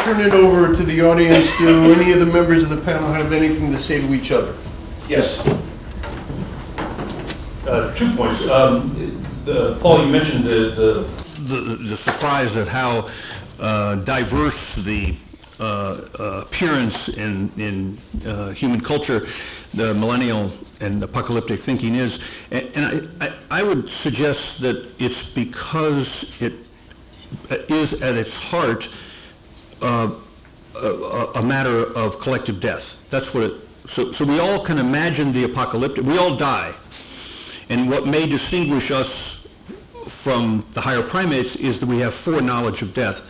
turn it over to the audience. Do any of the members of the panel have anything to say to each other? Yes. 2 points. Paul, you mentioned the surprise at how diverse the appearance in human culture the millennial and apocalyptic thinking is. And I would suggest that it's because it is at its heart a matter of collective death. That's what it, so we all can imagine the apocalyptic, we all die. And what may distinguish us from the higher primates is that we have foreknowledge of death.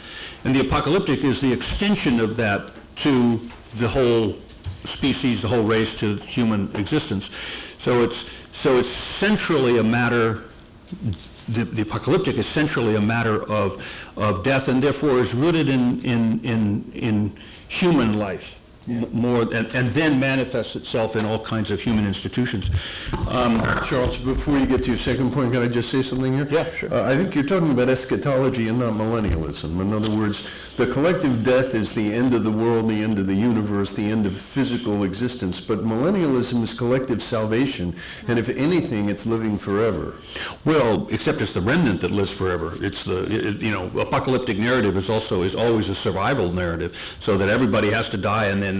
And the apocalyptic is the extension of that to the whole species, the whole race, to human existence. So it's centrally a matter, the apocalyptic is centrally a matter of death, and therefore is rooted in human life. Yeah. More and then manifests itself in all kinds of human institutions. Charles, before you get to your second point, can I just say something here? Yeah, sure. I think you're talking about eschatology and not millennialism. In other words, the collective death is the end of the world, the end of the universe, the end of physical existence. But millennialism is collective salvation, and if anything, it's living forever. Well, except it's the remnant that lives forever. It's apocalyptic narrative is always a survival narrative, so that everybody has to die, and then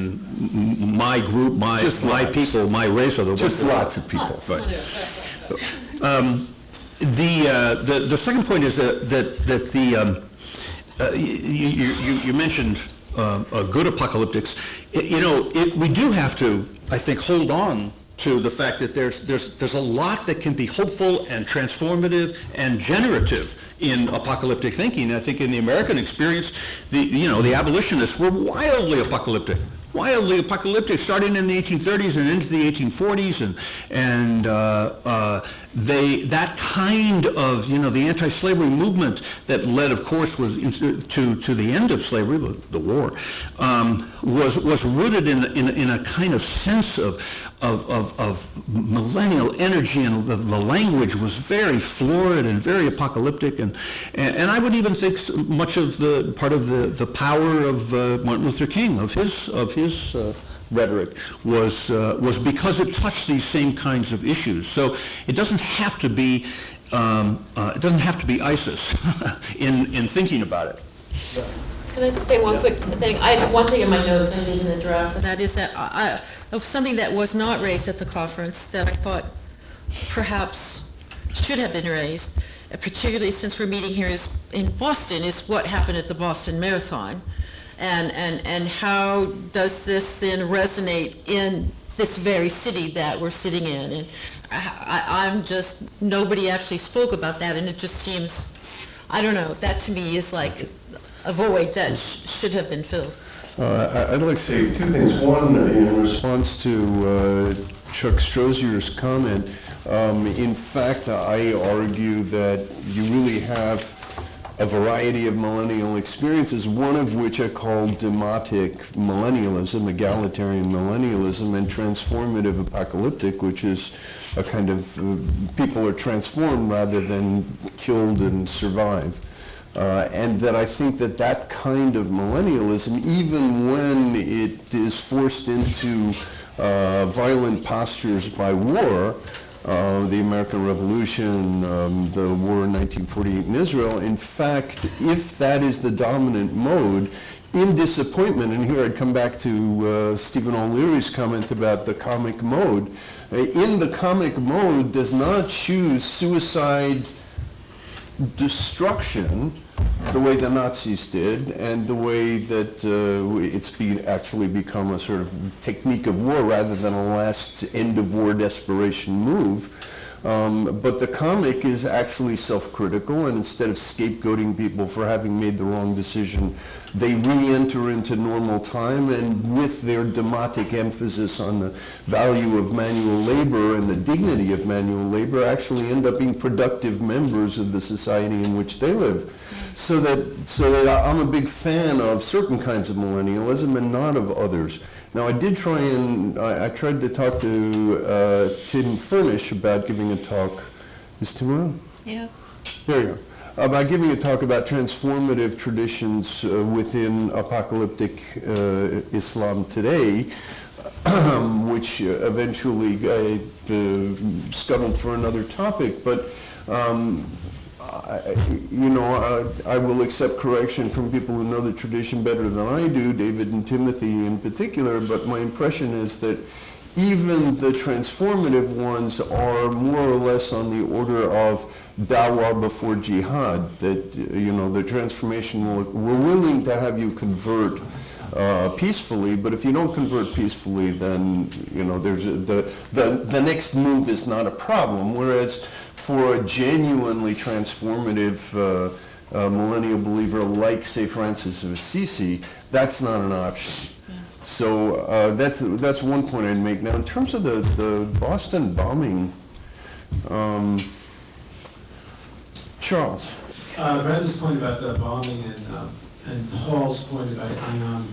my group, my people, my race are the ones. Just lots of people. Right. The second point is that you mentioned good apocalyptics. We do have to, I think, hold on to the fact that there's a lot that can be hopeful and transformative and generative in apocalyptic thinking. I think in the American experience, the abolitionists were wildly apocalyptic, starting in the 1830s and into the 1840s, and that kind of the anti-slavery movement that led, of course, was to the end of slavery, the war, was rooted in a kind of sense of millennial energy, and the language was very florid and very apocalyptic, and I would even think much of the part of the power of Martin Luther King, of his rhetoric was because it touched these same kinds of issues. So it doesn't have to be ISIS in thinking about it. Yeah. Can I just say one quick thing? I had one thing in my notes I didn't address, and that is that of something that was not raised at the conference that I thought perhaps should have been raised, particularly since we're meeting here in Boston, is what happened at the Boston Marathon. And how does this then resonate in this very city that we're sitting in? And I'm just, nobody actually spoke about that, and it just seems, I don't know, that to me is like a void that should have been filled. I'd like to say two things. One, in response to Chuck Strozier's comment, in fact, I argue that you really have a variety of millennial experiences, one of which I call demotic millennialism, egalitarian millennialism, and transformative apocalyptic, which is a kind of people are transformed rather than killed and survive. And that I think that kind of millennialism, even when it is forced into violent postures by war, the American Revolution, the war in 1948 in Israel, in fact, if that is the dominant mode, in disappointment, and here I'd come back to Stephen O'Leary's comment about the comic mode, in the comic mode does not choose suicide destruction the way the Nazis did, and the way that it's actually become a sort of technique of war rather than a last end-of-war desperation move. But the comic is actually self-critical, and instead of scapegoating people for having made the wrong decision, they re-enter into normal time, and with their demotic emphasis on the value of manual labor and the dignity of manual labor, actually end up being productive members of the society in which they live. So that I'm a big fan of certain kinds of millennialism and not of others. Now, I did try I tried to talk to Tim Furnish about giving a talk. Is Tim around? Yeah. There you about giving a talk about transformative traditions within apocalyptic Islam today, which eventually scuttled for another topic. But I will accept correction from people who know the tradition better than I do, David and Timothy in particular, but my impression is that even the transformative ones are more or less on the order of dawah before jihad, that, the transformation we're willing to have you convert peacefully, but if you don't convert peacefully, then, there's the next move is not a problem, whereas for a genuinely transformative millennial believer like, say, Francis of Assisi, that's not an option. Yeah. So that's one point I'd make. Now, in terms of the Boston bombing, Charles. Brenda's point about the bombing and Paul's point about Ayaan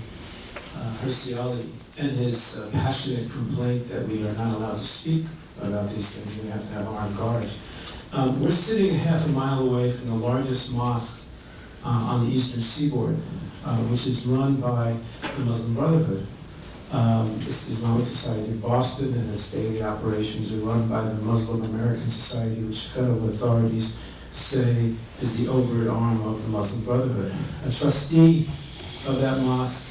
Hirsi Ali and his passionate complaint that we are not allowed to speak about these things, we have to have armed guards. We're sitting half a mile away from the largest mosque on the eastern seaboard, which is run by the Muslim Brotherhood. This Islamic Society of Boston and its daily operations are run by the Muslim American Society, which federal authorities say is the overt arm of the Muslim Brotherhood. A trustee of that mosque,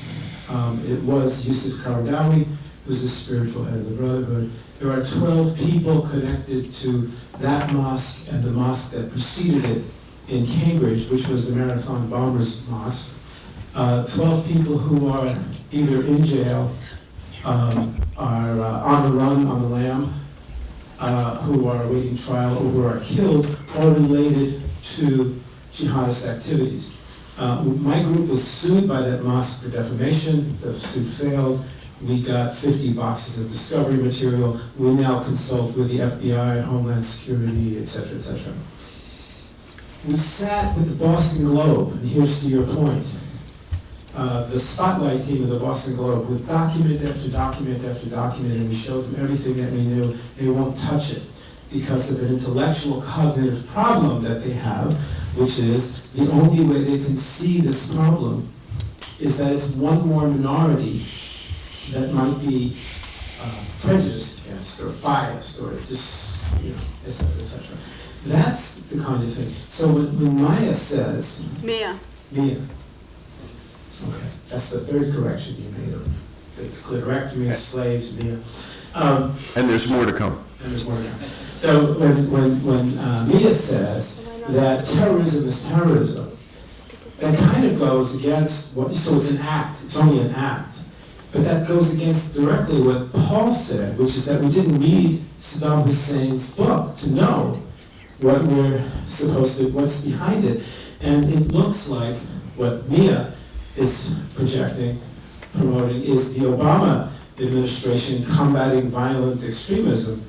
it was Yusuf Qaradawi, who's the spiritual head of the Brotherhood. There are 12 people connected to that mosque and the mosque that preceded it in Cambridge, which was the Marathon Bombers Mosque. 12 people who are either in jail, are on the run, on the lam, who are awaiting trial or are killed, or related to jihadist activities. My group was sued by that mosque for defamation. The suit failed. We got 50 boxes of discovery material. We now consult with the FBI, Homeland Security, et cetera, et cetera. We sat with the Boston Globe, and here's to your point. The spotlight team of the Boston Globe with document after document after document, and we showed them everything that we knew. They won't touch it because of an intellectual cognitive problem that they have, which is the only way they can see this problem is that it's one more minority that might be prejudiced against or biased or just, et cetera, et cetera. That's the kind of thing. So when Maya says... Mia. Okay, that's the third correction you made. The clitorectomy, slaves, Mia. And there's more to come. So when Mia says that terrorism is terrorism, that kind of goes against so it's an act, it's only an act. But that goes against directly what Paul said, which is that we didn't read Saddam Hussein's book to know what we're supposed to, what's behind it. And it looks like what Mia is projecting, promoting, is the Obama administration combating violent extremism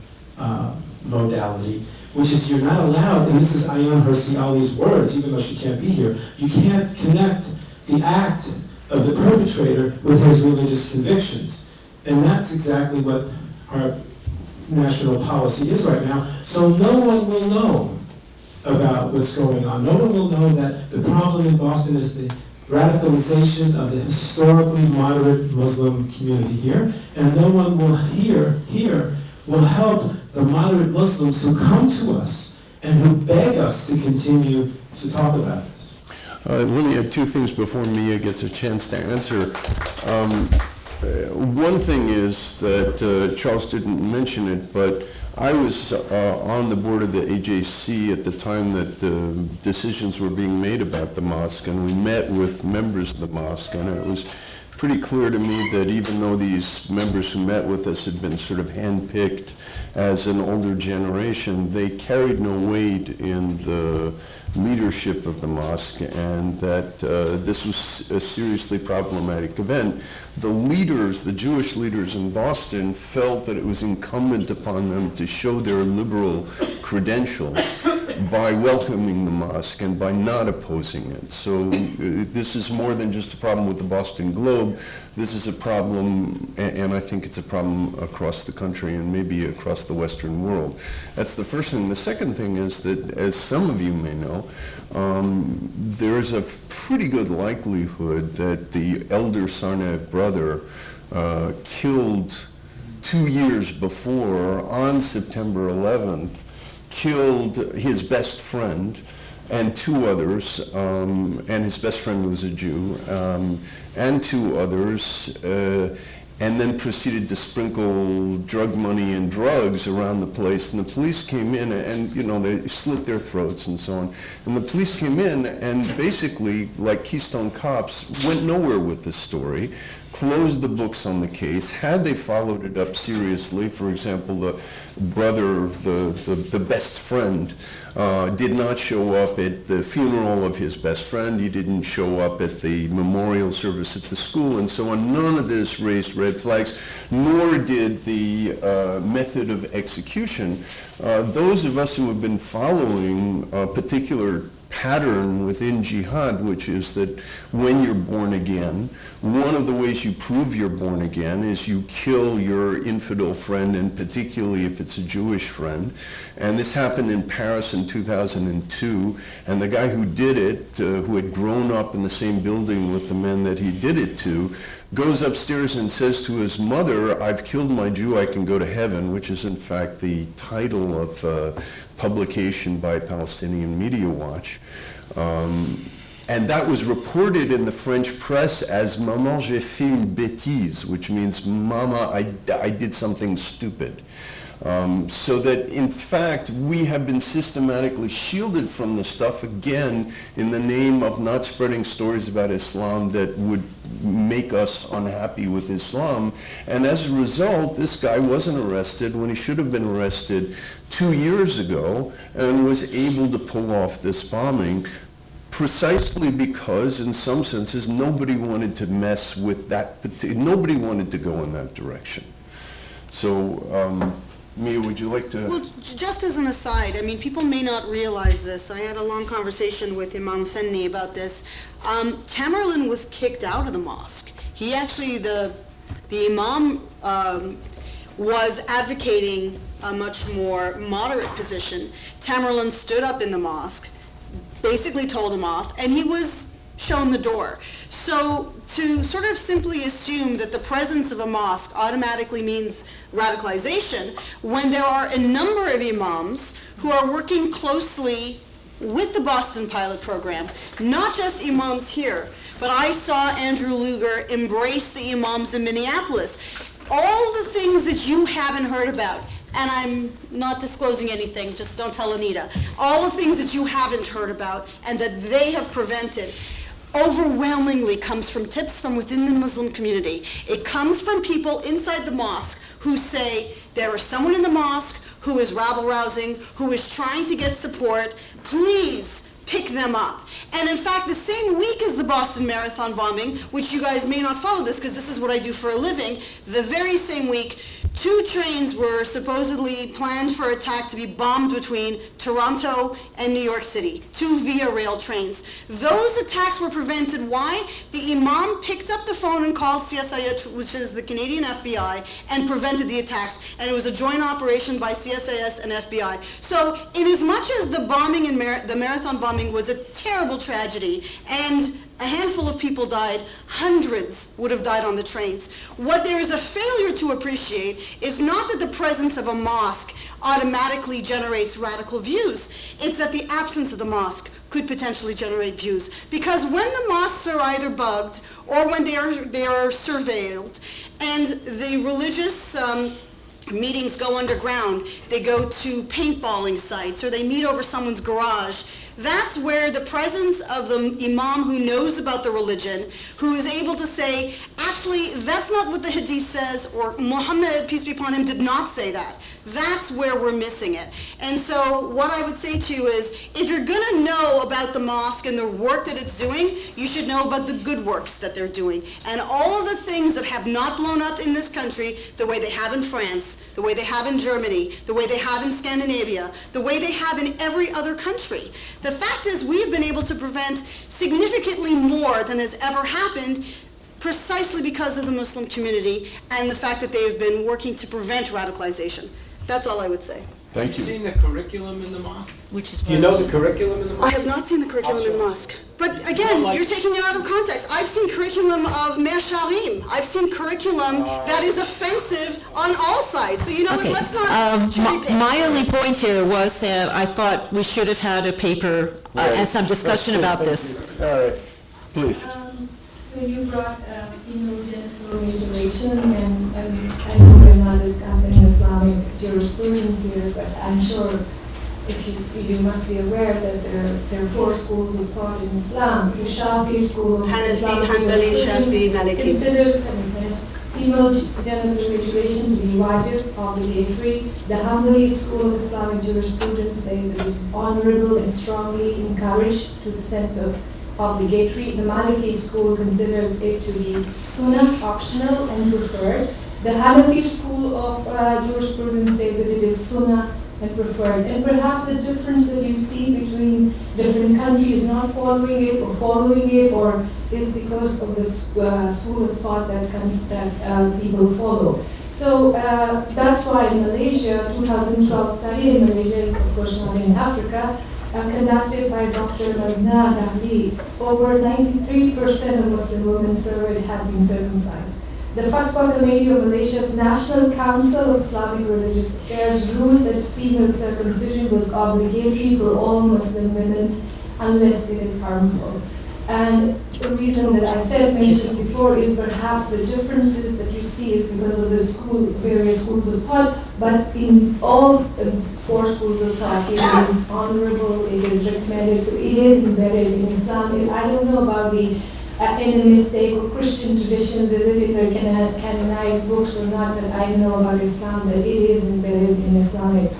modality, which is you're not allowed, and this is Ayaan Hirsi Ali's words, even though she can't be here, you can't connect the act of the perpetrator with his religious convictions. And that's exactly what our national policy is right now. So no one will know about what's going on. No one will know that the problem in Boston is the radicalization of the historically moderate Muslim community here, and no one will will help the moderate Muslims who come to us and who beg us to continue to talk about this. Let me add two things before Mia gets a chance to answer. One thing is that Charles didn't mention it, but I was on the board of the AJC at the time that decisions were being made about the mosque, and we met with members of the mosque, and it was pretty clear to me that even though these members who met with us had been sort of handpicked as an older generation, they carried no weight in the leadership of the mosque, and that this was a seriously problematic event. The leaders, the Jewish leaders in Boston, felt that it was incumbent upon them to show their liberal credentials by welcoming the mosque and by not opposing it. So this is more than just a problem with the Boston Globe. This is a problem, and I think it's a problem across the country and maybe across the Western world. That's the first thing. The second thing is that, as some of you may know, there's a pretty good likelihood that the elder Tsarnaev brother killed 2 years before, on September 11th, killed his best friend and 2 others, and his best friend was a Jew, and 2 others, and then proceeded to sprinkle drug money and drugs around the place. And the police came in and, you know, they slit their throats and so on. And the police came in and basically, like Keystone Cops, went nowhere with this story, closed the books on the case. Had they followed it up seriously, for example, the brother, the best friend, did not show up at the funeral of his best friend. He didn't show up at the memorial service at the school and so on. None of this raised red flags, nor did the method of execution. Those of us who have been following a particular pattern within jihad, which is that when you're born again, one of the ways you prove you're born again is you kill your infidel friend, and particularly if it's a Jewish friend. And this happened in Paris in 2002, and the guy who did it, who had grown up in the same building with the men that he did it to, goes upstairs and says to his mother, "I've killed my Jew, I can go to heaven," which is in fact the title of a publication by Palestinian Media Watch. And that was reported in the French press as "Maman, j'ai fait une bêtise," which means, "Mama, I did something stupid." So that, in fact, we have been systematically shielded from this stuff, again, in the name of not spreading stories about Islam that would make us unhappy with Islam. And as a result, this guy wasn't arrested when he should have been arrested 2 years ago, and was able to pull off this bombing precisely because, in some senses, nobody wanted to mess with that, nobody wanted to go in that direction. So, Mia, would you like to? Well, just as an aside, I mean, people may not realize this. I had a long conversation with Imam Fenni about this. Tamerlan was kicked out of the mosque. He actually, the imam was advocating a much more moderate position. Tamerlan stood up in the mosque, basically told him off, and he was shown the door. So to sort of simply assume that the presence of a mosque automatically means radicalization, when there are a number of imams who are working closely with the Boston Pilot Program, not just imams here, but I saw Andrew Luger embrace the imams in Minneapolis. All the things that you haven't heard about, and I'm not disclosing anything, just don't tell Anita, all the things that you haven't heard about and that they have prevented overwhelmingly comes from tips from within the Muslim community. It comes from people inside the mosque who say there is someone in the mosque who is rabble-rousing, who is trying to get support. Please pick them up. And in fact, the same week as the Boston Marathon bombing, which you guys may not follow this because this is what I do for a living, the very same week, 2 trains were supposedly planned for attack to be bombed between Toronto and New York City, 2 Via Rail trains. Those attacks were prevented. Why? The imam picked up the phone and called CSIS, which is the Canadian FBI, and prevented the attacks. And it was a joint operation by CSIS and FBI. So in as much as the bombing in the marathon bombing was a terrible tragedy, and a handful of people died, hundreds would have died on the trains. What there is a failure to appreciate is not that the presence of a mosque automatically generates radical views. It's that the absence of the mosque could potentially generate views. Because when the mosques are either bugged or when they are surveilled, and the religious meetings go underground, they go to paintballing sites, or they meet over someone's garage, That's where the presence of the imam who knows about the religion, who is able to say, actually, that's not what the hadith says, or Muhammad, peace be upon him, did not say that. That's where we're missing it. And so what I would say to you is, if you're going to know about the mosque and the work that it's doing, you should know about the good works that they're doing. And all of the things that have not blown up in this country the way they have in France, the way they have in Germany, the way they have in Scandinavia, the way they have in every other country. The fact is, we've been able to prevent significantly more than has ever happened precisely because of the Muslim community and the fact that they have been working to prevent radicalization. That's all I would say. Thank Have you you. seen the curriculum in the mosque? Which is Do you know the curriculum in the I mosque? have not seen the curriculum in mosque. But again, you're taking it out of context. I've seen curriculum of Mer Sharim. I've seen curriculum that is offensive on all sides. So you know what, Okay, let's not cherry pick. my only point here was that I thought we should have had a paper and some discussion about this. All right, please. So you brought female genital mutilation, and I know we're not discussing Islamic jurisprudence here, but I'm sure if you must be aware that there are 4 schools of thought in Islam. The Shafi school, Hanafi, Islamic Hanbali, Shafi, jurisprudence Maliki. considers female genital mutilation to be wajib, obligatory. The Hanbali school of Islamic jurisprudence says it is honorable and strongly encouraged to the sense of obligatory. The Maliki school considers it to be sunnah, optional and preferred. The Hanafi school of jurisprudence says that it is sunnah and preferred. And perhaps the difference that you see between different countries not following it or following it, or is because of the school of thought that people follow. So that's why in Malaysia, 2012 study in Malaysia is of course not in Africa, conducted by Dr. Mazna Dahli, over 93% of Muslim women surveyed had been circumcised. The Fatwa Committee of Malaysia's National Council of Islamic Religious Affairs ruled that female circumcision was obligatory for all Muslim women unless it is harmful. And the reason that I mentioned before is perhaps the differences that you see is because of the various schools of thought, but in all 4 schools of thought, it is honorable, it is recommended, so it is embedded in Islam. I don't know about the animistic or Christian traditions, is it in their canonized books or not, but I know about Islam that it is embedded in Islamic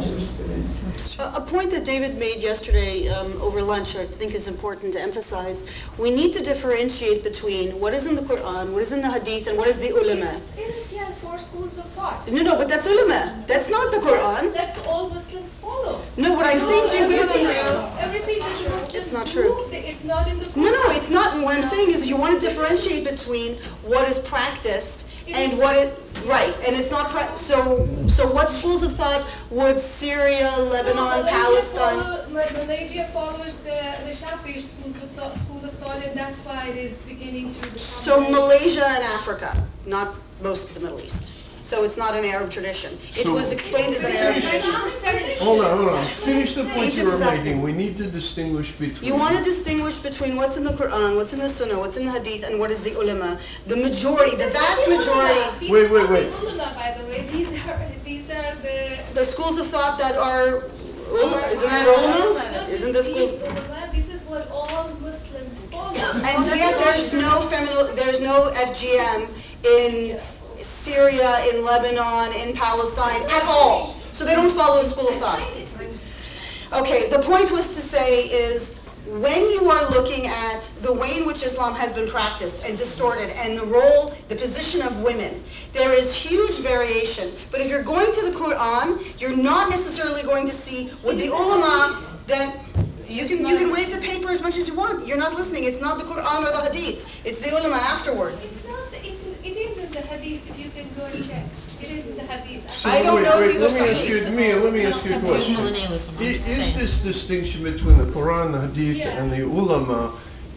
jurisprudence. A point that David made yesterday over lunch, I think is important to emphasize. We need to differentiate between what is in the Quran, what is in the Hadith, and what is the ulama. It is 4 schools of thought. No, but that's ulama. That's not the Quran. That's all Muslims follow. No, what I'm saying to you is... Everything that the Muslims It's not do, true. it's not in the Quran. No, it's not. What I'm saying is you want to differentiate between what is practiced and what it... Right, and it's not... So what schools of thought would Syria, Lebanon, Palestine... Malaysia follows the Shafi school of thought, and that's why it is beginning to become... So Malaysia and Africa, not most of the Middle East. So it's not an Arab tradition. It was explained as an Arab tradition. Hold on. Finish the point you Egypt were is Africa. making. We need to distinguish between... You want to distinguish between what's in the Quran, what's in the Sunnah, what's in the Hadith, and what is the ulama. The majority, the vast majority... Wait. Ulama, by the way, these are The schools of thought that are... Isn't that ulama? No, Isn't the schools... This is what all Muslims follow. And yet there's no FGM in Syria, in Lebanon, in Palestine at all. So they don't follow a school of thought. Okay, the point was to say is when you are looking at the way in which Islam has been practiced and distorted and the role, the position of women, there is huge variation. But if you're going to the Quran, you're not necessarily going to see what the ulama, then you can wave the paper as much as you want. You're not listening. It's not the Quran or the Hadith. It's the ulama afterwards. It is in the Hadith, if you can go and check. It is in the Hadith. So I don't know if these are let me ask you a question. Millennialism, I'm Is just saying. this distinction between the Quran, the Hadith, Yeah. and the ulama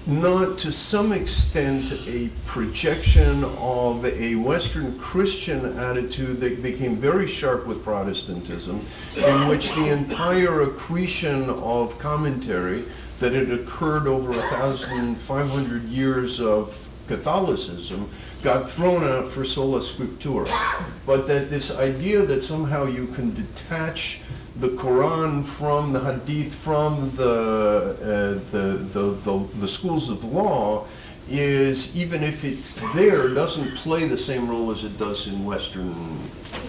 not to some extent a projection of a Western Christian attitude that became very sharp with Protestantism, in which the entire accretion of commentary that had occurred over 1,500 years of Catholicism got thrown out for sola scriptura, but that this idea that somehow you can detach the Quran, from the Hadith, from the schools of law is, even if it's there, doesn't play the same role as it does in Western.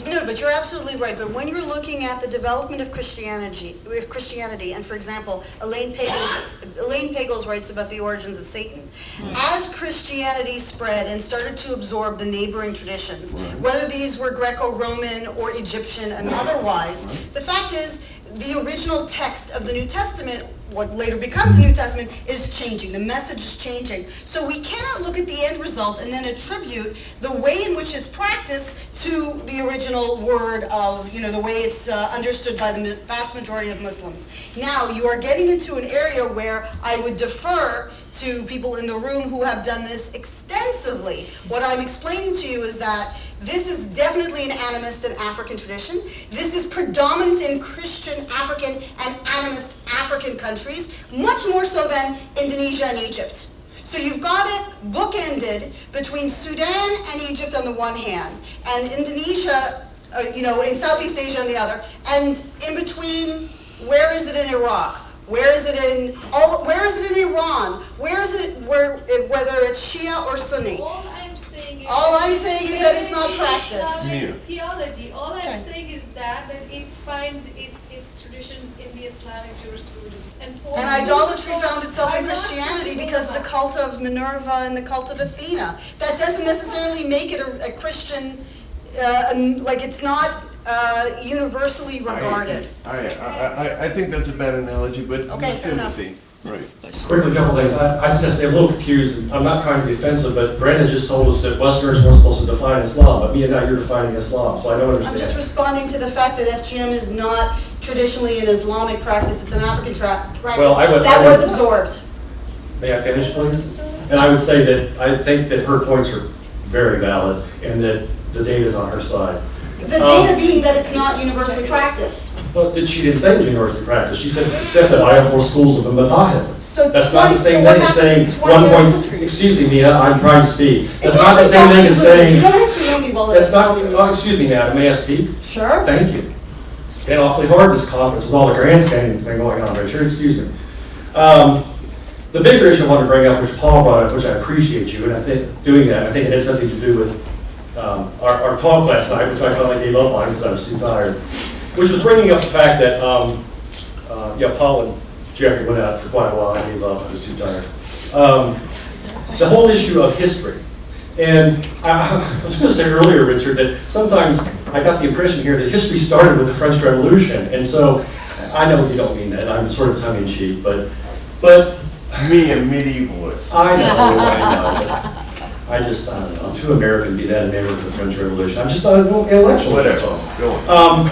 No, but you're absolutely right. But when you're looking at the development of Christianity, and for example, Elaine Pagels writes about the origins of Satan. As Christianity spread and started to absorb the neighboring traditions, whether these were Greco-Roman or Egyptian and otherwise, the fact is, the original text of the New Testament, what later becomes the New Testament, is changing. The message is changing. So we cannot look at the end result and then attribute the way in which it's practiced to the original word of, the way it's understood by the vast majority of Muslims. Now, you are getting into an area where I would defer to people in the room who have done this extensively. What I'm explaining to you is that this is definitely an animist and African tradition. This is predominant in Christian African and animist African countries, much more so than Indonesia and Egypt. So you've got it bookended between Sudan and Egypt on the one hand, and Indonesia, in Southeast Asia on the other, and in between, where is it in Iraq? Where is it in Iran? Where is it whether it's Shia or Sunni? All I'm saying is that it's not practiced. Theology. All I'm saying is that it finds its traditions in the Islamic jurisprudence. And idolatry found itself in Christianity because of the cult of Minerva and the cult of Athena. That doesn't necessarily make it a Christian, it's not universally regarded. I think that's a bad analogy, but okay, Timothy. Right. Quickly, a couple things. I just have to say, I'm a little confused. I'm not trying to be offensive, but Brandon just told us that Westerners weren't supposed to define Islam, but me and now you're defining Islam, so I don't understand. I'm just responding to the fact that FGM is not traditionally an Islamic practice, it's an African practice. Well, that was absorbed. May I finish, please? And I would say that I think that her points are very valid and that the data is on her side. The data being that it's not universally practiced. Well, she didn't say it was universally practiced. She said accepted by all 4 schools of the Madhahib. So that's not the same thing as saying 1 point. Excuse me, Mia. I'm trying to speak. That's not the same thing as saying. You don't actually know me well enough. That's not. Oh, excuse me, madam. May I speak? Sure. Thank you. It's been awfully hard this conference with all the grandstanding that's been going on. Richard, excuse me. The bigger issue I want to bring up, which Paul brought up, which I appreciate you, and I think doing that, I think it has something to do with our talk last night, which I finally gave up on because I was too tired, which was bringing up the fact that, Paul and Jeffrey went out for quite a while. I gave up. I was too tired. The whole issue of history. And I was going to say earlier, Richard, that sometimes I got the impression here that history started with the French Revolution. And so I know you don't mean that. I'm sort of tongue-in-cheek, but me, a medievalist. I know. I don't know. I'm too American to be that enamored with the French Revolution. I'm just not an intellectual. Whatever. Go on.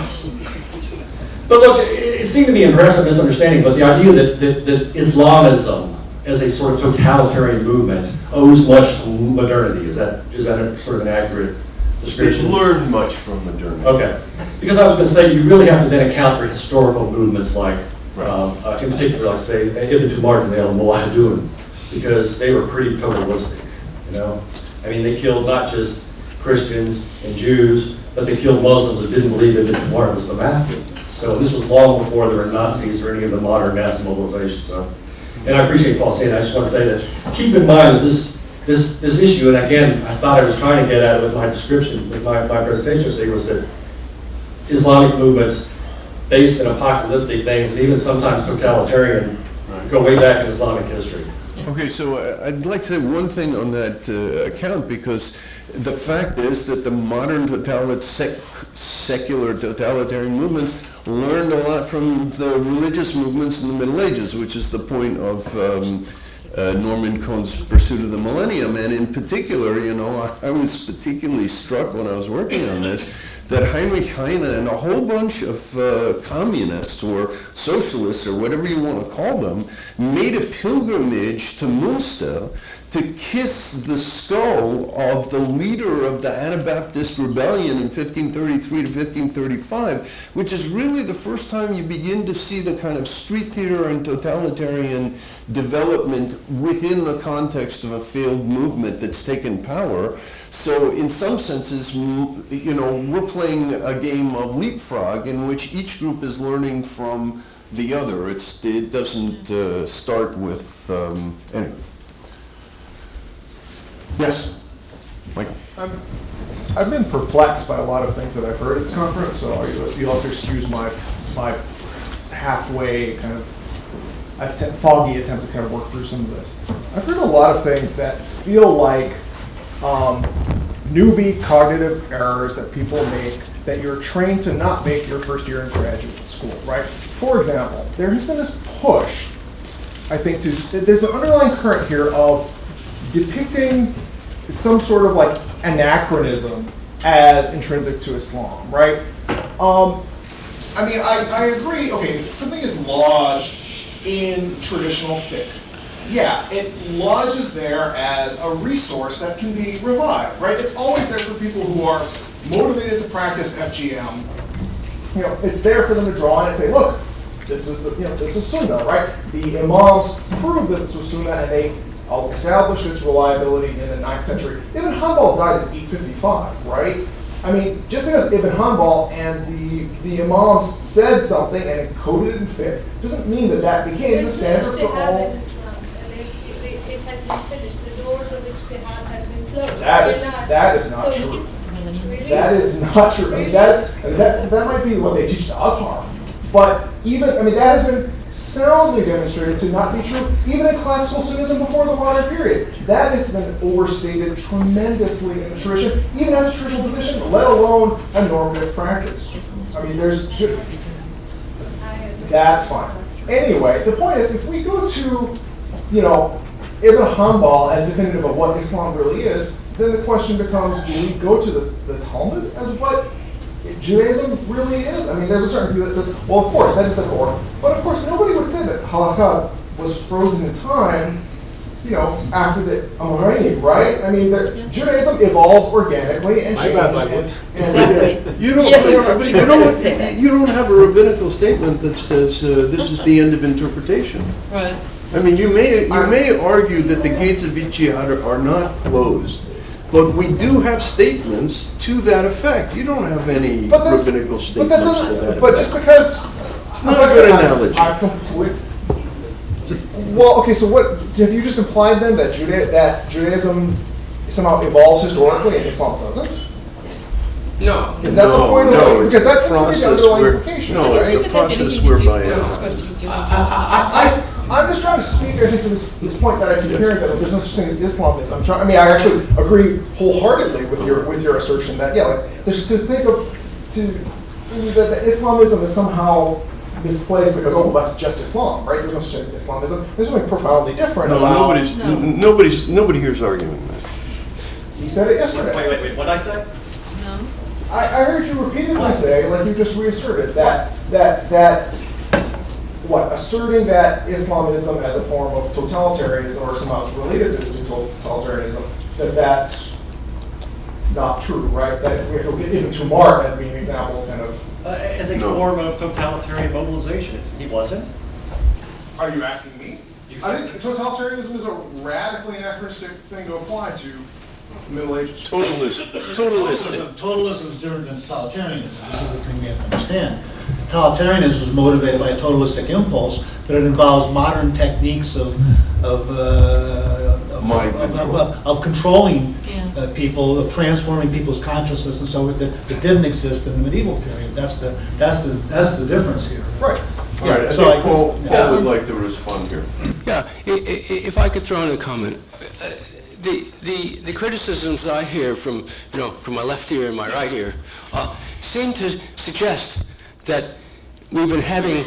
But look, it seemed to me, and perhaps a misunderstanding, but the idea that Islamism as a sort of totalitarian movement owes much to modernity. Is that a sort of an accurate description? It's learned much from modernity. Okay. Because I was going to say, you really have to then account for historical movements like, in particular, like say, Ibn Tumardinel and Mujahideen, because they were pretty totalistic, I mean, they killed not just Christians and Jews, but they killed Muslims that didn't believe Ibn Tumardin was the Mahdi. So this was long before there were Nazis or any of the modern mass mobilization. So, and I appreciate Paul saying that. I just want to say that keep in mind that this issue, and again, I thought I was trying to get at it with my description, with my presentation today, was that Islamic movements based in apocalyptic things, and even sometimes totalitarian, go way back in Islamic history. Okay, so I'd like to say one thing on that account, because the fact is that the modern secular totalitarian movements learned a lot from the religious movements in the Middle Ages, which is the point of Norman Cohn's Pursuit of the Millennium. And in particular, I was particularly struck when I was working on this, that Heinrich Heine and a whole bunch of communists or socialists or whatever you want to call them made a pilgrimage to Münster to kiss the skull of the leader of the Anabaptist rebellion in 1533 to 1535, which is really the first time you begin to see the kind of street theater and totalitarian development within the context of a failed movement that's taken power. So in some senses, we're playing playing a game of leapfrog in which each group is learning from the other. It doesn't start with, anyway. Yes, Michael? I've been perplexed by a lot of things that I've heard at this conference, so you'll have to excuse my halfway kind of foggy attempt to kind of work through some of this. I've heard a lot of things that feel like newbie cognitive errors that people make that you're trained to not make your first year in graduate school, right? For example, there has been this push, I think, there's an underlying current here of depicting some sort of like anachronism as intrinsic to Islam, right? I mean, I agree, okay, if something is lodged in traditional fiqh, yeah, it lodges there as a resource that can be revived, right? It's always there for people who are motivated to practice FGM. You know, it's there for them to draw on and say, look, this is this is Sunnah, right? The Imams proved that this was Sunnah, and they established its reliability in the 9th century. Ibn Hanbal died in 855, right? I mean, just because Ibn Hanbal and the Imams said something and it coded it in fiqh doesn't mean that that became the standard for all. It has been finished. The doors of ijtihad have been closed. That is not true. That is not true. I mean, that might be what they teach to Azhar, but that has been soundly demonstrated to not be true even in classical Sunnism before the modern period. That has been overstated tremendously in the tradition, even as a traditional position, let alone a normative practice. I mean, that's fine. Anyway, the point is, if we go to, Ibn Hanbal as definitive of what Islam really is, then the question becomes, do we go to the Talmud as what Judaism really is? I mean, there's a certain view that says, well, of course, that is the core. But of course, nobody would say that halakha was frozen in time, after the Amoraim, right? I mean, Judaism evolved organically and changed. Exactly. You don't have a rabbinical statement that says this is the end of interpretation. Right. I mean, you may argue that the gates of ijtihad are not closed, but we do have statements to that effect. You don't have any rabbinical statements to that effect. But just because it's not a good analogy. Well, okay. So what have you just implied then that Judaism somehow evolves historically and Islam doesn't? No. Is that the point? No, it's because that's the process the underlying implication. No, it's the process whereby. I'm just trying to speak, I think, to this point that I keep hearing that there's no such thing as Islamism. I actually agree wholeheartedly with your assertion that that Islamism is somehow misplaced because that's just Islam, right? There's no such thing as Islamism. There's something profoundly different about. Nobody here's arguing that. He said it yesterday. Wait, what did I say? No. I heard you repeatedly say, like you just reasserted, that asserting that Islamism as a form of totalitarianism or somehow it's related to totalitarianism, that's not true, right? That if we get even Tumar as being an example, kind of. As a form of totalitarian mobilization, he wasn't. Are you asking me? I think totalitarianism is a radically anachronistic thing to apply to Middle Ages. Totalism is different than totalitarianism. This is the thing we have to understand. Totalitarianism is motivated by a totalistic impulse, but it involves modern techniques of controlling people, of transforming people's consciousness and so forth that didn't exist in the medieval period. That's the difference here. Right. All right. I think Paul would like to respond here. Yeah, if I could throw in a comment. The criticisms that I hear from my left ear and my right ear seem to suggest that we've been having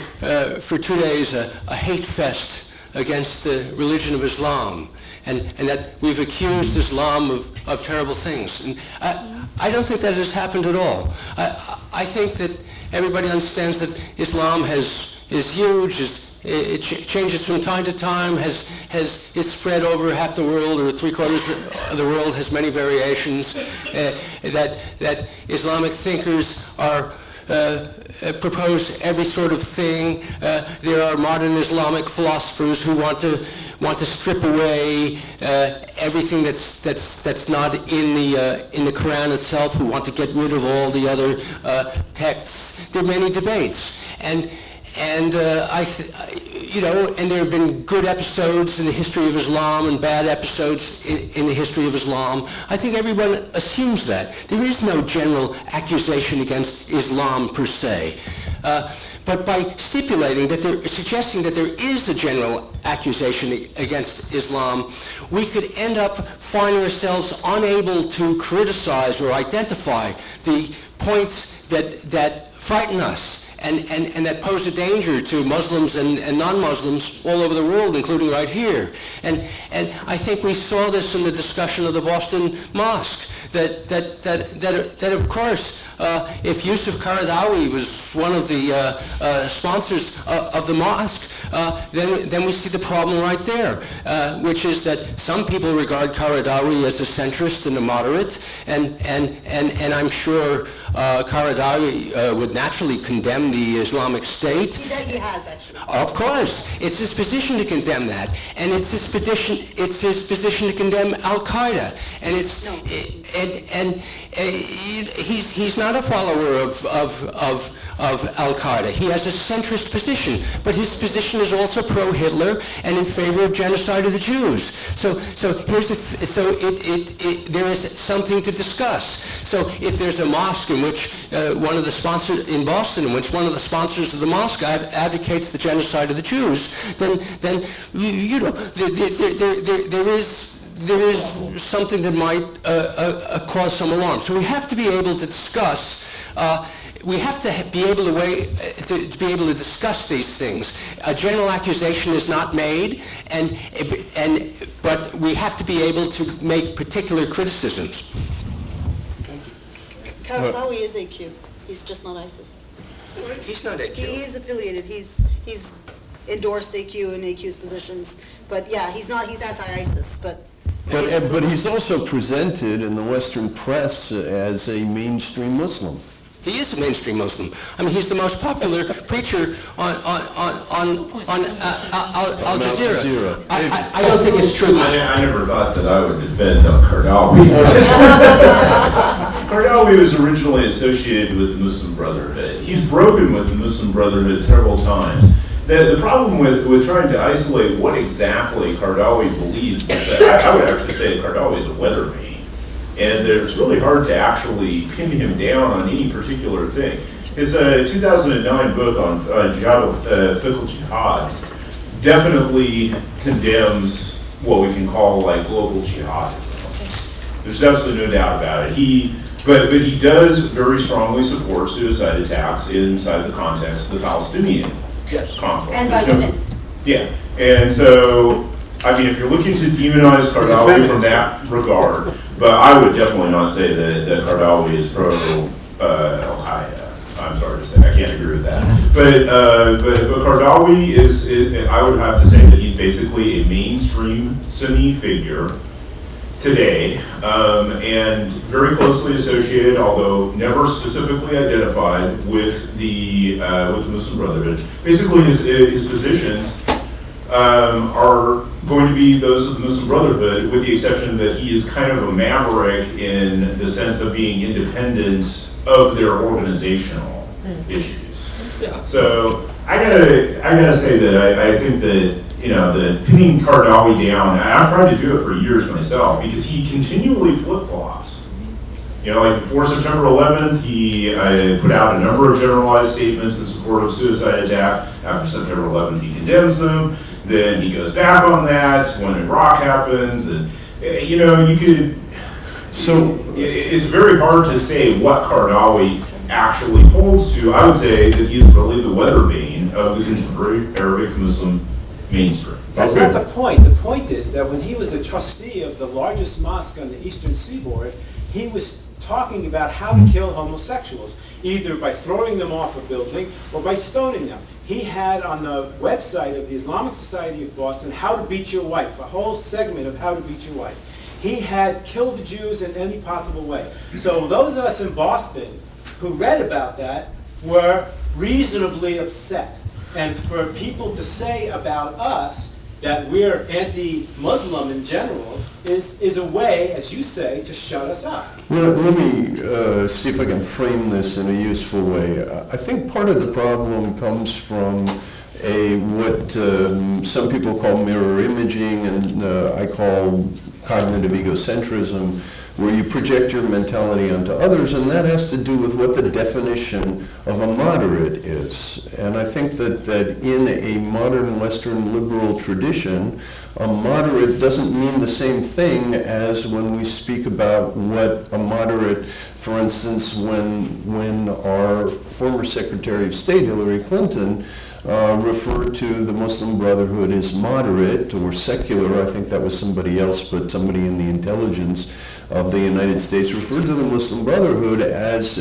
for 2 days a hate fest against the religion of Islam, and that we've accused Islam of terrible things. And I don't think that has happened at all. I think that everybody understands that Islam is huge. It changes from time to time, it's spread over half the world or 3/4 of the world, has many variations, that Islamic thinkers are propose every sort of thing. There are modern Islamic philosophers who want to strip away everything that's not in the Quran itself, who want to get rid of all the other texts. There are many debates, and and there have been good episodes in the history of Islam and bad episodes in the history of Islam. I think everyone assumes that. There is no general accusation against Islam per se. But by stipulating that suggesting that there is a general accusation against Islam, we could end up finding ourselves unable to criticize or identify the points that frighten us and that pose a danger to Muslims and non-Muslims all over the world, including right here. And I think we saw this in the discussion of the Boston Mosque, that of course, if Yusuf Qaradawi was one of the sponsors of the mosque, then we see the problem right there, which is that some people regard Qaradawi as a centrist and a moderate, and I'm sure Qaradawi would naturally condemn the Islamic State. He has, actually. Of course, it's his position to condemn that, and it's his position to condemn Al-Qaeda, and he's not a follower of Al-Qaeda. He has a centrist position, but his position is also pro-Hitler and in favor of genocide of the Jews. So there is something to discuss. So if there's a mosque in which one of the sponsors in Boston, in which one of the sponsors of the mosque advocates the genocide of the Jews, then there is something that might cause some alarm. So we have to be able to discuss. We have to be able to discuss these things. A general accusation is not made, but we have to be able to make particular criticisms. Qaradawi is AQ. He's just not ISIS. He's not AQ. He is affiliated. He's endorsed AQ and AQ's positions. But yeah, he's not. He's anti-ISIS. But he's also presented in the Western press as a mainstream Muslim. He is a mainstream Muslim. I mean, he's the most popular preacher on Al Jazeera. I don't think it's true. I never thought that I would defend Qaradawi. Qaradawi was originally associated with the Muslim Brotherhood. He's broken with the Muslim Brotherhood several times. The problem with trying to isolate what exactly Qaradawi believes is that I would actually say that Qaradawi is a weather vane. And it's really hard to actually pin him down on any particular thing. His 2009 book on fiqh al-jihad definitely condemns what we can call like global jihadism. There's absolutely no doubt about it. But he does very strongly support suicide attacks inside the context of the Palestinian conflict. And by women. Yeah, and so, I mean, if you're looking to demonize Qaradawi from that regard, but I would definitely not say that Qaradawi is pro-Al-Qaeda. I'm sorry to say, I can't agree with that. But Qaradawi is, I would have to say that he's basically a mainstream Sunni figure today, and very closely associated, although never specifically identified with the Muslim Brotherhood. Basically, his positions are going to be those of the Muslim Brotherhood, with the exception that he is kind of a maverick in the sense of being independent of their organizational issues. Yeah. So I gotta say that I think that the pinning Qaradawi down, I've tried to do it for years myself because he continually flip-flops. Like before September 11th, he put out a number of generalized statements in support of suicide attack. After September 11th, he condemns them. Then he goes back on that when Iraq happens, and you could. So it's very hard to say what Qaradawi actually holds to. I would say that he's really the weather vane of the contemporary Arabic Muslim mainstream. That's not the point. The point is that when he was a trustee of the largest mosque on the Eastern Seaboard, he was talking about how to kill homosexuals, either by throwing them off a building or by stoning them. He had on the website of the Islamic Society of Boston, How to Beat Your Wife, a whole segment of how to beat your wife. He had killed the Jews in any possible way. So those of us in Boston who read about that were reasonably upset. And for people to say about us that we're anti-Muslim in general is a way, as you say, to shut us up. Well, let me see if I can frame this in a useful way. I think part of the problem comes from what some people call mirror imaging, and I call cognitive egocentrism, where you project your mentality onto others, and that has to do with what the definition of a moderate is. And I think that in a modern Western liberal tradition, a moderate doesn't mean the same thing as when we speak about what a moderate, for instance, when our former Secretary of State, Hillary Clinton, referred to the Muslim Brotherhood as moderate or secular. I think that was somebody else, but somebody in the intelligence of the United States referred to the Muslim Brotherhood as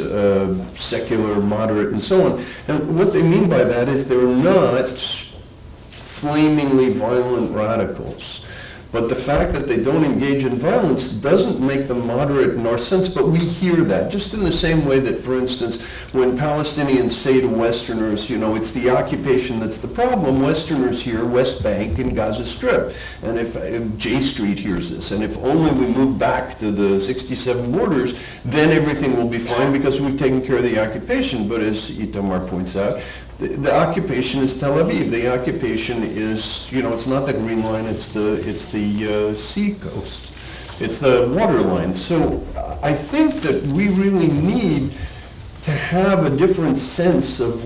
secular, moderate, and so on. And what they mean by that is they're not flamingly violent radicals. But the fact that they don't engage in violence doesn't make them moderate in our sense, but we hear that. Just in the same way that, for instance, when Palestinians say to Westerners, it's the occupation that's the problem, Westerners hear West Bank and Gaza Strip. And if J Street hears this, and if only we move back to the 67 borders, then everything will be fine because we've taken care of the occupation. But as Itamar points out, the occupation is Tel Aviv. The occupation is, it's not the Green Line, it's the sea coast. It's the water line. So I think that we really need to have a different sense of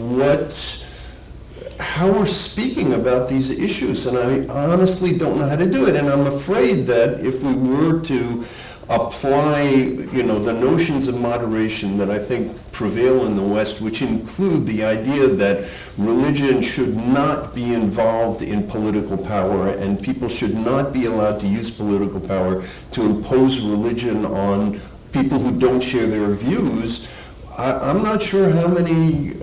how we're speaking about these issues. And I honestly don't know how to do it. And I'm afraid that if we were to apply, the notions of moderation that I think prevail in the West, which include the idea that religion should not be involved in political power and people should not be allowed to use political power to impose religion on people who don't share their views, I'm not sure how many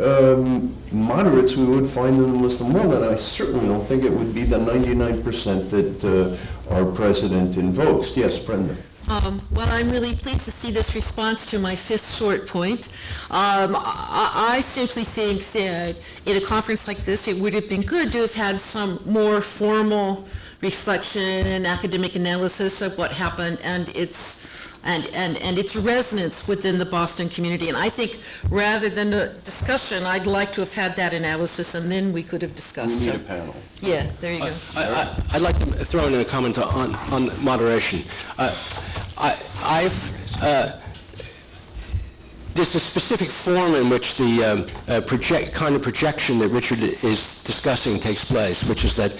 moderates we would find in the Muslim world, and I certainly don't think it would be the 99% that our president invokes. Yes, Brenda. Well, I'm really pleased to see this response to my fifth short point. I simply think that in a conference like this, it would have been good to have had some more formal reflection and academic analysis of what happened and its resonance within the Boston community. And I think rather than a discussion, I'd like to have had that analysis, and then we could have discussed it. We need a panel. Yeah, there you go. I'd like to throw in a comment on moderation. There's a specific form in which the kind of projection that Richard is discussing takes place, which is that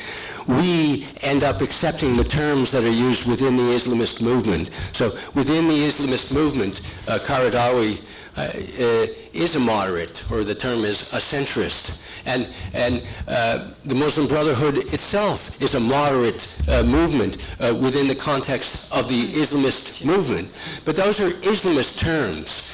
we end up accepting the terms that are used within the Islamist movement. So within the Islamist movement, Qaradawi is a moderate, or the term is a centrist. And the Muslim Brotherhood itself is a moderate movement within the context of the Islamist movement. But those are Islamist terms.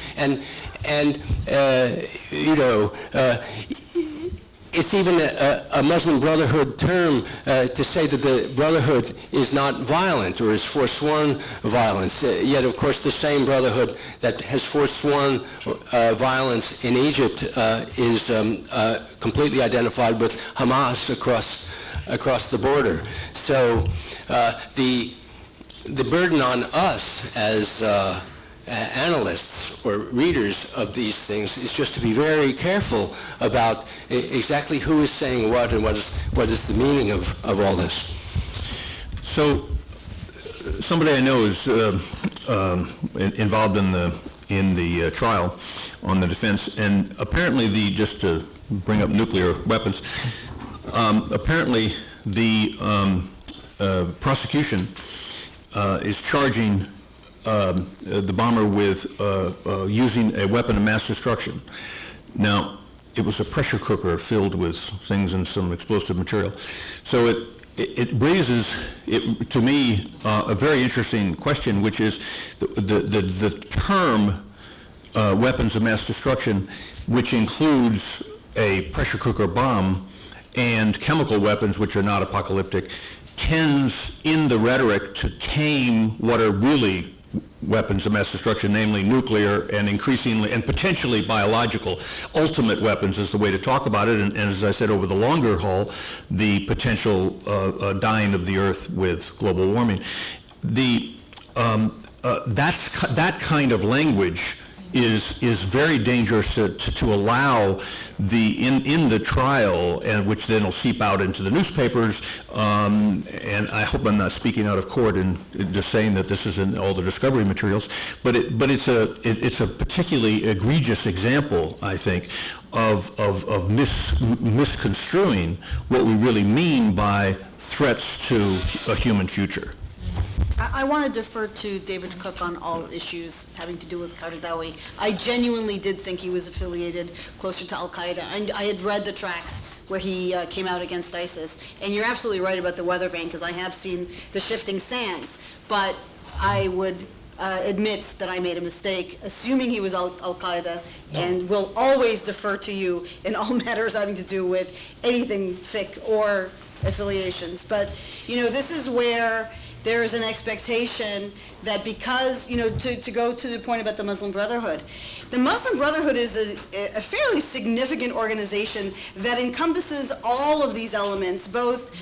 It's even a Muslim Brotherhood term to say that the Brotherhood is not violent or is forsworn violence. Yet, of course, the same Brotherhood that has forsworn violence in Egypt is completely identified with Hamas across the border. So the burden on us as analysts or readers of these things is just to be very careful about exactly who is saying what and what is the meaning of all this. So somebody I know is involved in the trial on the defense, and apparently just to bring up nuclear weapons, apparently the prosecution is charging the bomber with using a weapon of mass destruction. Now, it was a pressure cooker filled with things and some explosive material. So it raises, to me, a very interesting question, which is the term weapons of mass destruction, which includes a pressure cooker bomb and chemical weapons, which are not apocalyptic, tends in the rhetoric to tame what are really weapons of mass destruction, namely nuclear and increasingly and potentially biological. Ultimate weapons is the way to talk about it, and as I said, over the longer haul, the potential dying of the Earth with global warming. That kind of language is very dangerous to allow in the trial, and which then will seep out into the newspapers. And I hope I'm not speaking out of court and just saying that this is in all the discovery materials, but it's a particularly egregious example, I think, of misconstruing what we really mean by threats to a human future. I want to defer to David Cook on all issues having to do with Qaradawi. I genuinely did think he was affiliated closer to Al-Qaeda. I had read the tracts where he came out against ISIS. And you're absolutely right about the weather vane, because I have seen the shifting sands. But I would admit that I made a mistake, assuming he was Al-Qaeda, and will always defer to you in all matters having to do with anything fiqh or affiliations. But, this is where there is an expectation that because, to go to the point about the Muslim Brotherhood, the Muslim Brotherhood is a fairly significant organization that encompasses all of these elements, both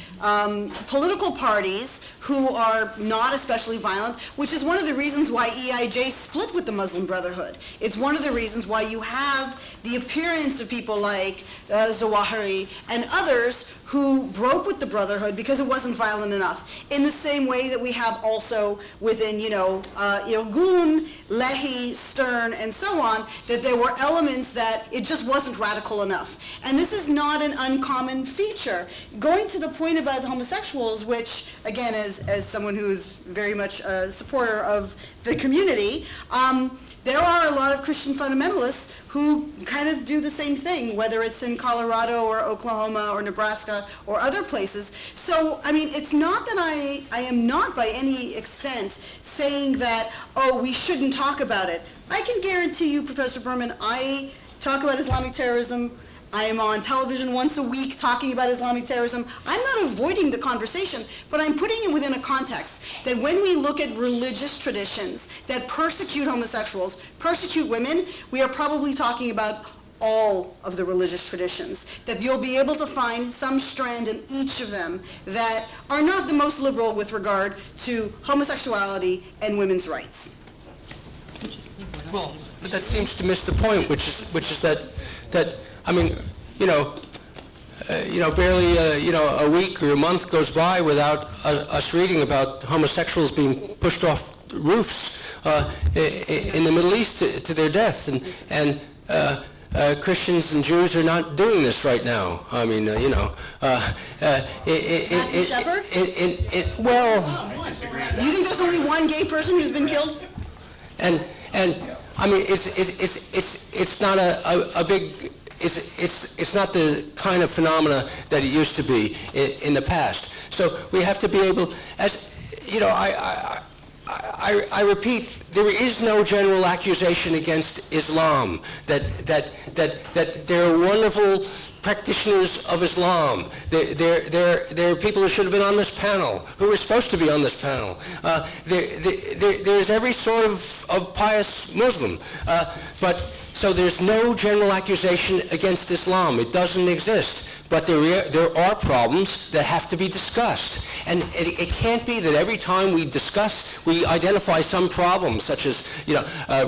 political parties who are not especially violent, which is one of the reasons why EIJ split with the Muslim Brotherhood. It's one of the reasons why you have the appearance of people like Zawahiri and others who broke with the Brotherhood because it wasn't violent enough. In the same way that we have also within, Irgun, Lehi, Stern, and so on, that there were elements that it just wasn't radical enough. And this is not an uncommon feature. Going to the point about homosexuals, which, again, as someone who is very much a supporter of the community, there are a lot of Christian fundamentalists who kind of do the same thing, whether it's in Colorado or Oklahoma or Nebraska or other places. So, it's not that I am not by any extent saying that, we shouldn't talk about it. I can guarantee you, Professor Berman, I talk about Islamic terrorism. I am on television once a week talking about Islamic terrorism. I'm not avoiding the conversation, but I'm putting it within a context that when we look at religious traditions that persecute homosexuals, persecute women, we are probably talking about all of the religious traditions, that you'll be able to find some strand in each of them that are not the most liberal with regard to homosexuality and women's rights. Well, but that seems to miss the point, which is that barely a week or a month goes by without us reading about homosexuals being pushed off roofs in the Middle East to their death, and Christians and Jews are not doing this right now. Matthew Shepard? Well, you think there's only one gay person who's been killed? And it's not a big. It's not the kind of phenomena that it used to be in the past. So we have to be able, I repeat, there is no general accusation against Islam that there are wonderful practitioners of Islam. There are people who should have been on this panel, who were supposed to be on this panel. There's every sort of pious Muslim, so there's no general accusation against Islam. It doesn't exist. But there are problems that have to be discussed. And it can't be that every time we discuss, we identify some problem, such as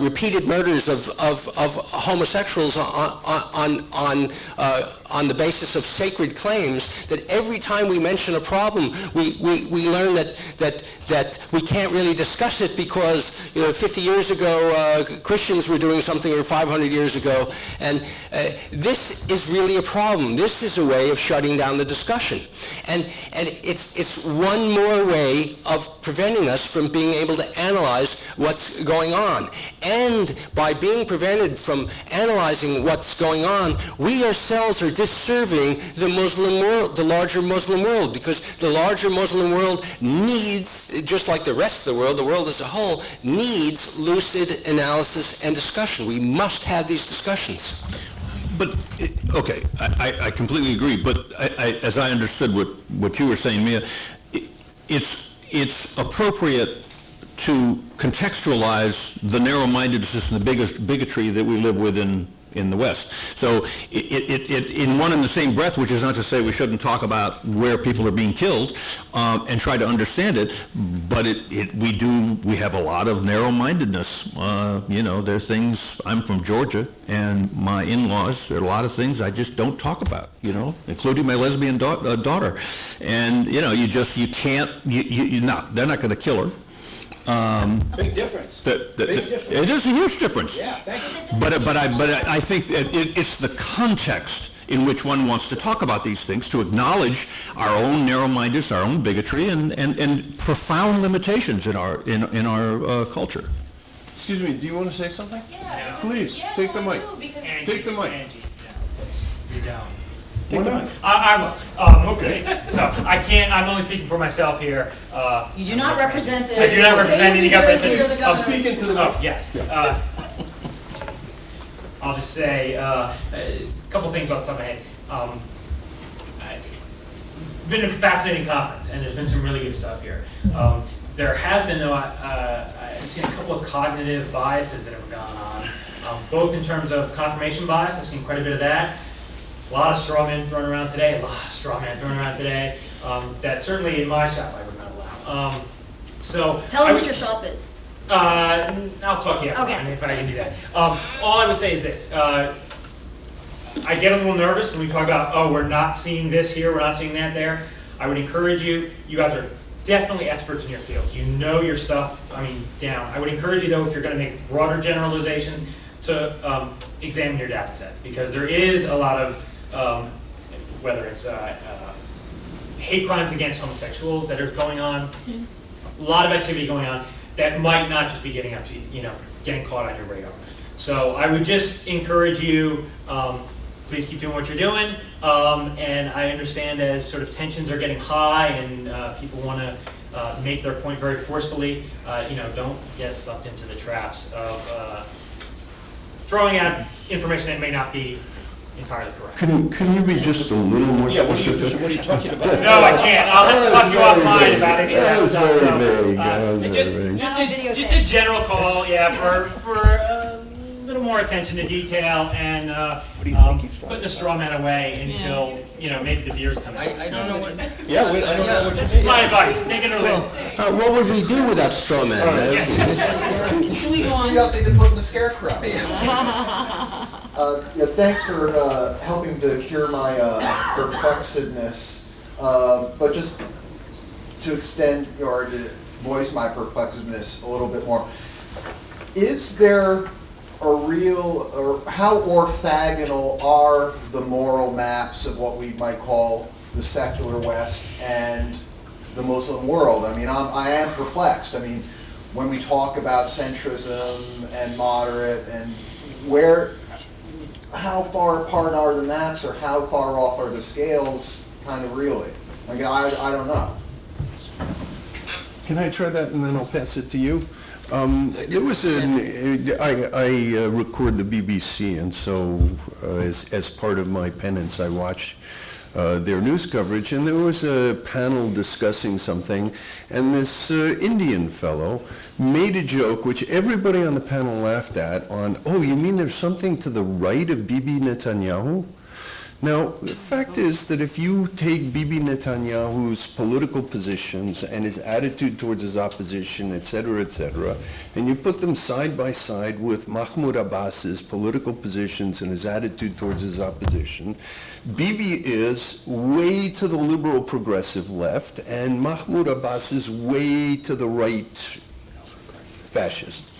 repeated murders of homosexuals on the basis of sacred claims, that every time we mention a problem, we learn that we can't really discuss it because 50 years ago Christians were doing something, or 500 years ago, and this is really a problem. This is a way of shutting down the discussion, and it's one more way of preventing us from being able to analyze what's going on. And by being prevented from analyzing what's going on, we ourselves are disserving the Muslim world, the larger Muslim world, because the larger Muslim world needs, just like the rest of the world as a whole, needs lucid analysis and discussion. We must have these discussions. But, okay, I completely agree, but as I understood what you were saying, Mia, it's appropriate to contextualize the narrow-mindedness and the bigotry that we live with in the West. So in one and the same breath, which is not to say we shouldn't talk about where people are being killed and try to understand it, but we have a lot of narrow-mindedness. There's things, I'm from Georgia, and my in-laws, there are a lot of things I just don't talk about, including my lesbian daughter. And, you can't, they're not going to kill her. Big difference. Big difference. It is a huge difference. Yeah, thank you. But I think it's the context in which one wants to talk about these things, to acknowledge our own narrow-mindedness, our own bigotry, and profound limitations in our culture. Excuse me, do you want to say something? Yeah. Please, take the mic. Take the mic. You don't. Why not? I will. Okay. So I can't, I'm only speaking for myself here. You do not represent the. I do not represent any government. State of New Jersey or the governor. Speaking to the Oh, yes. I'll just say a couple things off the top of my head. Been a fascinating conference, and there's been some really good stuff here. There has been, though, I've seen a couple of cognitive biases that have gone on, both in terms of confirmation bias. I've seen quite a bit of that. A lot of straw men thrown around today. That certainly in my shop I would not allow. Tell them what your shop is. I'll talk to you after if I can do that. All I would say is this. I get a little nervous when we talk about, we're not seeing this here, we're not seeing that there. I would encourage you guys are definitely experts in your field. You know your stuff, down. I would encourage you, though, if you're going to make broader generalizations, to examine your data set, because there is a lot of, whether it's hate crimes against homosexuals that are going on, a lot of activity going on that might not just be getting up to getting caught on your radar. So I would just encourage you, please keep doing what you're doing, and I understand as sort of tensions are getting high and people want to make their point very forcefully, don't get sucked into the traps of throwing out information that may not be entirely correct. Can you be just a little more specific? What are you talking about? No, I can't. I'll have to talk you offline about it. That was very vague. Just a general call, for a little more attention to detail and putting the straw man away until maybe the beers come out. I don't know what. Yeah, I don't know what you mean. My advice, take it or leave it. What would we do without straw man? Can we go on? They could put in the scarecrow. Thanks for helping to cure my perplexedness. But just to extend or to voice my perplexedness a little bit more, is there a real, or how orthogonal are the moral maps of what we might call the secular West and the Muslim world? I am perplexed. When we talk about centrism and moderate, and how far apart are the maps, or how far off are the scales, kind of really? I don't know. Can I try that and then I'll pass it to you? There was I record the BBC, and so as part of my penance, I watch their news coverage, and there was a panel discussing something, and this Indian fellow made a joke which everybody on the panel laughed at you mean there's something to the right of Bibi Netanyahu? Now, the fact is that if you take Bibi Netanyahu's political positions and his attitude towards his opposition, et cetera, and you put them side by side with Mahmoud Abbas's political positions and his attitude towards his opposition, Bibi is way to the liberal progressive left, and Mahmoud Abbas is way to the right fascist.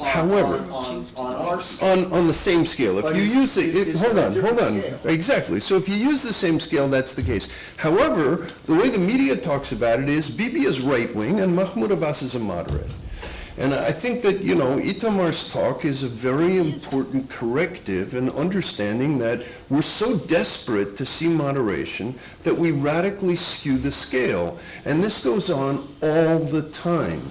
However, on the same scale, if you use it, hold on, exactly. So if you use the same scale, that's the case. However, the way the media talks about it is Bibi is right wing and Mahmoud Abbas is a moderate. And I think that, Itamar's talk is a very important corrective in understanding that we're so desperate to see moderation that we radically skew the scale. And this goes on all the time.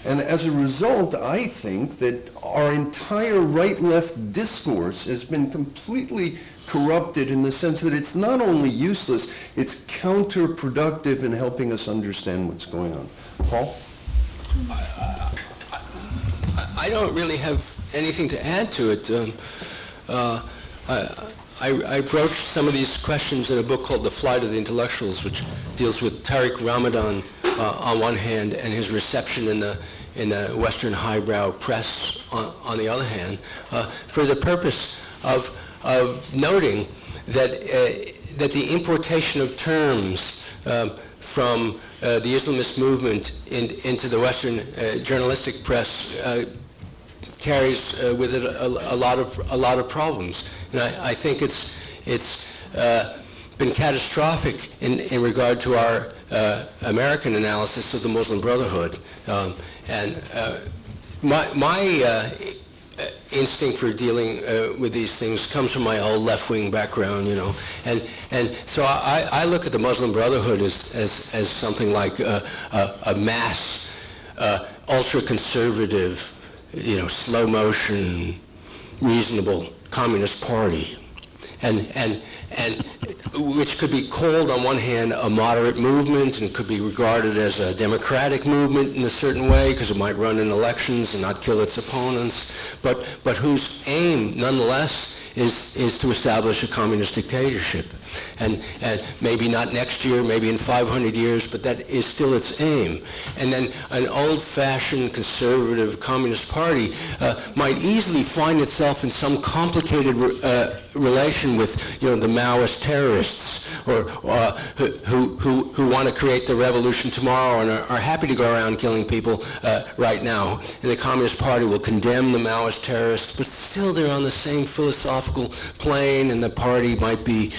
And as a result, I think that our entire right-left discourse has been completely corrupted in the sense that it's not only useless, it's counterproductive in helping us understand what's going on. Paul? I don't really have anything to add to it. I broached some of these questions in a book called The Flight of the Intellectuals, which deals with Tariq Ramadan on one hand and his reception in the Western highbrow press on the other hand, for the purpose of noting that the importation of terms from the Islamist movement into the Western journalistic press carries with it a lot of problems, and I think it's been catastrophic in regard to our American analysis of the Muslim Brotherhood, and my instinct for dealing with these things comes from my old left-wing background, you know, and so I look at the Muslim Brotherhood as something like a mass, ultra-conservative, you know, slow motion, reasonable communist party, and which could be called on one hand a moderate movement and could be regarded as a democratic movement in a certain way because it might run in elections and not kill its opponents, but whose aim nonetheless is to establish a communist dictatorship. And maybe not next year, maybe in 500 years, but that is still its aim. And then an old-fashioned conservative communist party might easily find itself in some complicated relation with, you know, the Maoist terrorists, or who want to create the revolution tomorrow and are happy to go around killing people right now. And the Communist Party will condemn the Maoist terrorists, but still they're on the same philosophical plane, and the party might be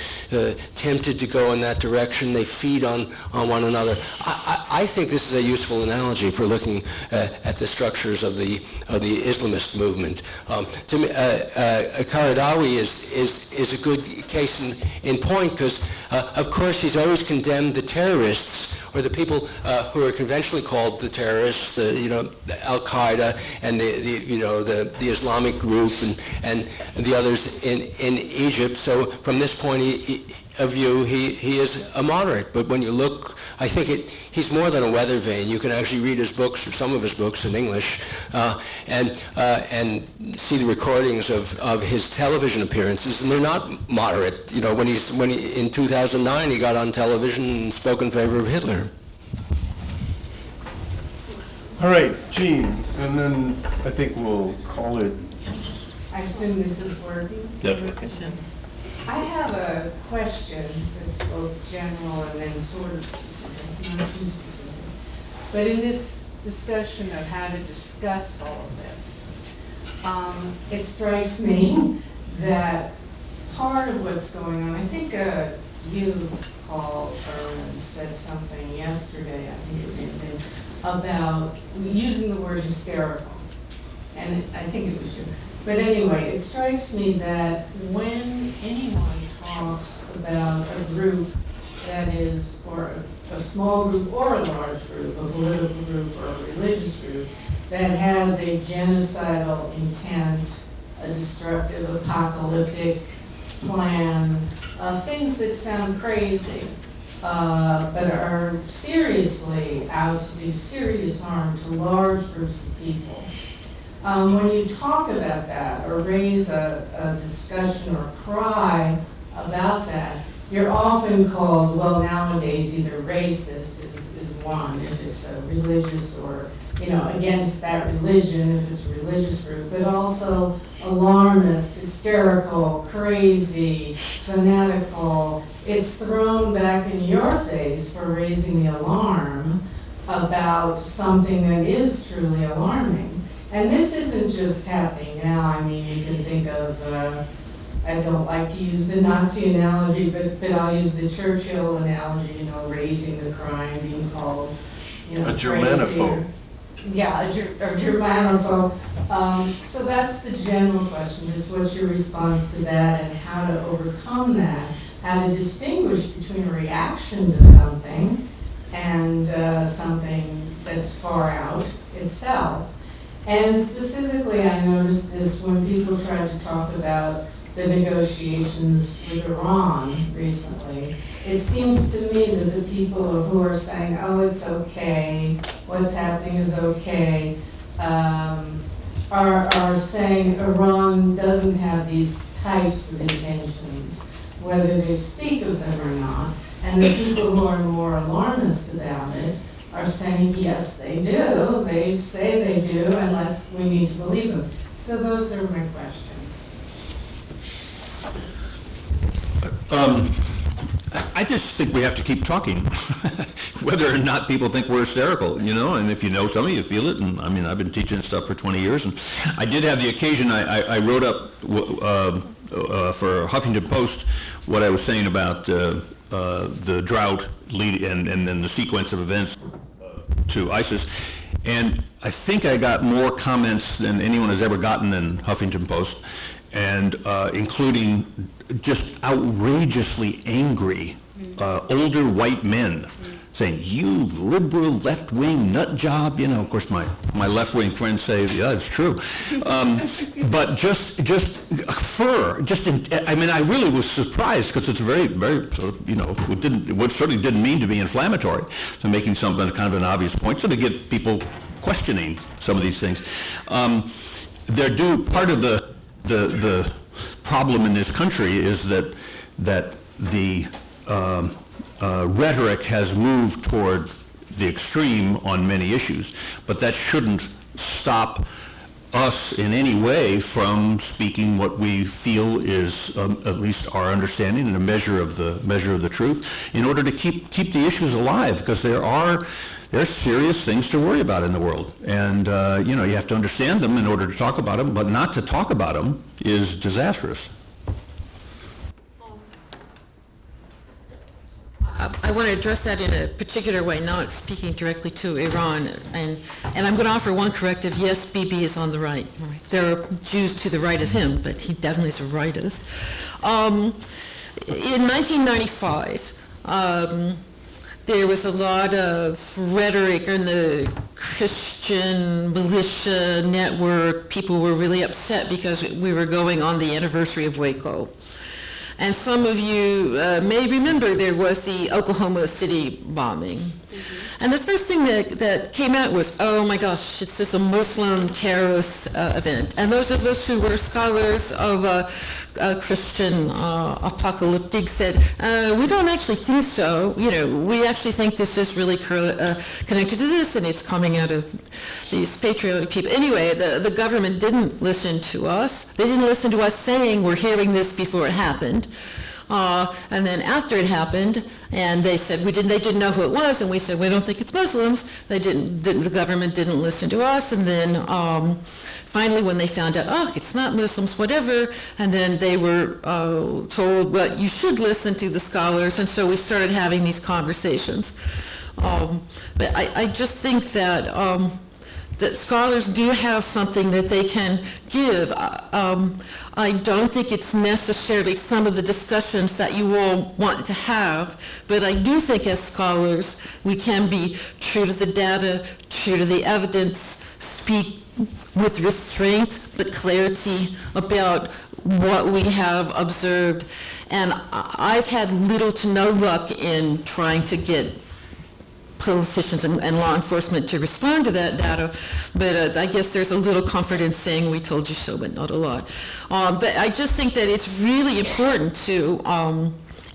tempted to go in that direction. They feed on one another. I think this is a useful analogy for looking at the structures of the Islamist movement. To me, Qaradawi is a good case in point because, of course, he's always condemned the terrorists, or the people who are conventionally called the terrorists, you know, Al-Qaeda and the Islamic group and the others in Egypt. So from this point of view, he is a moderate. But when you look, I think he's more than a weather vane. You can actually read his books, or some of his books in English, and see the recordings of his television appearances, and they're not moderate. You know, when he in 2009 he got on television and spoke in favor of Hitler. All right, Gene, and then I think we'll call it. I assume this is working? Yep. I have a question that's both general and then sort of specific, not too specific. But in this discussion of how to discuss all of this, it strikes me that part of what's going on, I think you, Paul Irwin, said something yesterday, I think it may have been, about using the word hysterical. And I think it was you. But anyway, it strikes me that when anyone talks about a group that is, or a small group or a large group, a political group or a religious group, that has a genocidal intent, a destructive, apocalyptic plan, things that sound crazy, but are seriously out to do serious harm to large groups of people. When you talk about that or raise a discussion or cry about that, you're often called, well, nowadays either racist is one, if it's a religious, or, you know, against that religion, if it's a religious group, but also alarmist, hysterical, crazy, fanatical. It's thrown back in your face for raising the alarm about something that is truly alarming. And this isn't just happening now. I mean, you can think of, I don't like to use the Nazi analogy, but I'll use the Churchill analogy, you know, raising the crime, being called, you know, A Germanophobe. Crazy, yeah, a Germanophobe. So that's the general question, just what's your response to that and how to overcome that, how to distinguish between a reaction to something and something that's far out itself. And specifically, I noticed this when people tried to talk about the negotiations with Iran recently, it seems to me that the people who are saying, oh, it's okay, what's happening is okay, are saying Iran doesn't have these types of intentions, whether they speak of them or not. And the people who are more alarmist about it are saying, yes, they do. They say they do, and we need to believe them. So those are my questions. I just think we have to keep talking, whether or not people think we're hysterical, you know, and if you know something, you feel it, and I mean, I've been teaching stuff for 20 years, and I did have the occasion, I wrote up for Huffington Post what I was saying about the drought and then the sequence of events to ISIS, and I think I got more comments than anyone has ever gotten in Huffington Post, and including just outrageously angry older white men saying, you liberal left-wing nut job, you know, of course my left-wing friends say, yeah, it's true. But I mean, I really was surprised because it's very, very sort of, you know, it certainly didn't mean to be inflammatory, so making something kind of an obvious point, so to get people questioning some of these things. Part of the problem in this country is that the rhetoric has moved toward the extreme on many issues, but that shouldn't stop us in any way from speaking what we feel is at least our understanding and a measure of the truth, in order to keep the issues alive, because there's serious things to worry about in the world, and you know, you have to understand them in order to talk about them, but not to talk about them is disastrous. I want to address that in a particular way, not speaking directly to Iran. And I'm going to offer one corrective. Yes, Bibi is on the right. There are Jews to the right of him, but he definitely is a rightist. In 1995, there was a lot of rhetoric in the Christian militia network. People were really upset because we were going on the anniversary of Waco. And some of you may remember there was the Oklahoma City bombing. Mm-hmm. And the first thing that came out was, oh my gosh, it's just a Muslim terrorist event. And those of us who were scholars of Christian apocalyptic said, we don't actually think so. You know, we actually think this is really connected to this, and it's coming out of these patriotic people. Anyway, the government didn't listen to us. They didn't listen to us saying we're hearing this before it happened. And then after it happened, and they said they didn't know who it was, and we said we don't think it's Muslims. The government didn't listen to us, and then finally when they found out, oh, it's not Muslims, whatever, and then they were told, well, you should listen to the scholars, and so we started having these conversations. But I just think that that scholars do have something that they can give. I don't think it's necessarily some of the discussions that you all want to have, but I do think as scholars we can be true to the data, true to the evidence, speak with restraint but clarity about what we have observed. And I've had little to no luck in trying to get politicians and law enforcement to respond to that data, but I guess there's a little comfort in saying we told you so, but not a lot. But I just think that it's really important to,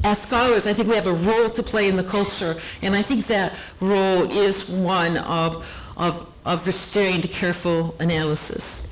as scholars, I think we have a role to play in the culture, and I think that role is one of restrained, careful analysis.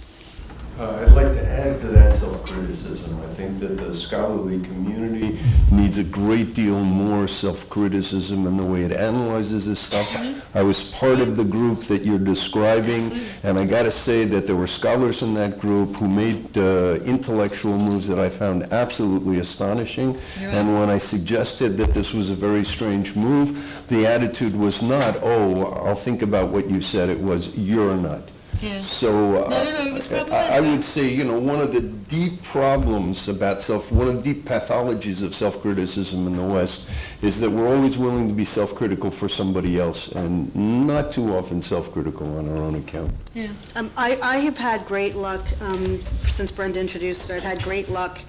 I'd like to add to that self-criticism. I think that the scholarly community needs a great deal more self-criticism in the way it analyzes this stuff. I was part of the group that you're describing, and I got to say that there were scholars in that group who made intellectual moves that I found absolutely astonishing. And when I suggested that this was a very strange move, the attitude was not, oh, I'll think about what you said. It was, you're a nut. Yeah. So it was I would say, you know, one of the deep problems about one of the deep pathologies of self-criticism in the West is that we're always willing to be self-critical for somebody else and not too often self-critical on our own account. Yeah. I have had great luck, since Brenda introduced it, I've had great luck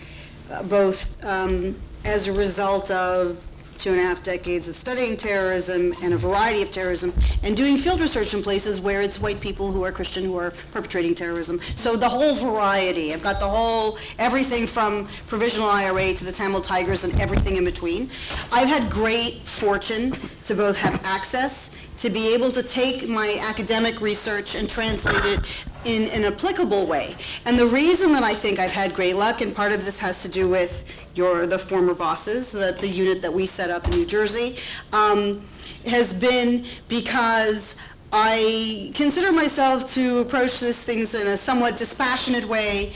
both as a result of 2.5 decades of studying terrorism and a variety of terrorism, and doing field research in places where it's white people who are Christian who are perpetrating terrorism. So the whole variety. I've got the whole, everything from provisional IRA to the Tamil Tigers and everything in between. I've had great fortune to both have access, to be able to take my academic research and translate it in an applicable way. And the reason that I think I've had great luck, and part of this has to do with the former bosses, the unit that we set up in New Jersey, has been because I consider myself to approach these things in a somewhat dispassionate way,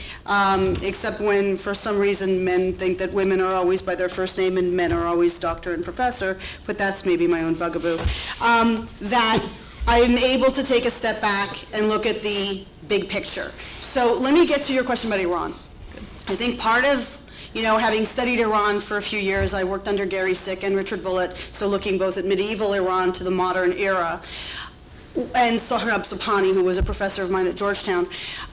except when for some reason men think that women are always by their first name and men are always doctor and professor, but that's maybe my own bugaboo, that I'm able to take a step back and look at the big picture. So let me get to your question about Iran. I think part of having studied Iran for a few years, I worked under Gary Sick and Richard Bullitt, so looking both at medieval Iran to the modern era, and Sohrab Subhani, who was a professor of mine at Georgetown.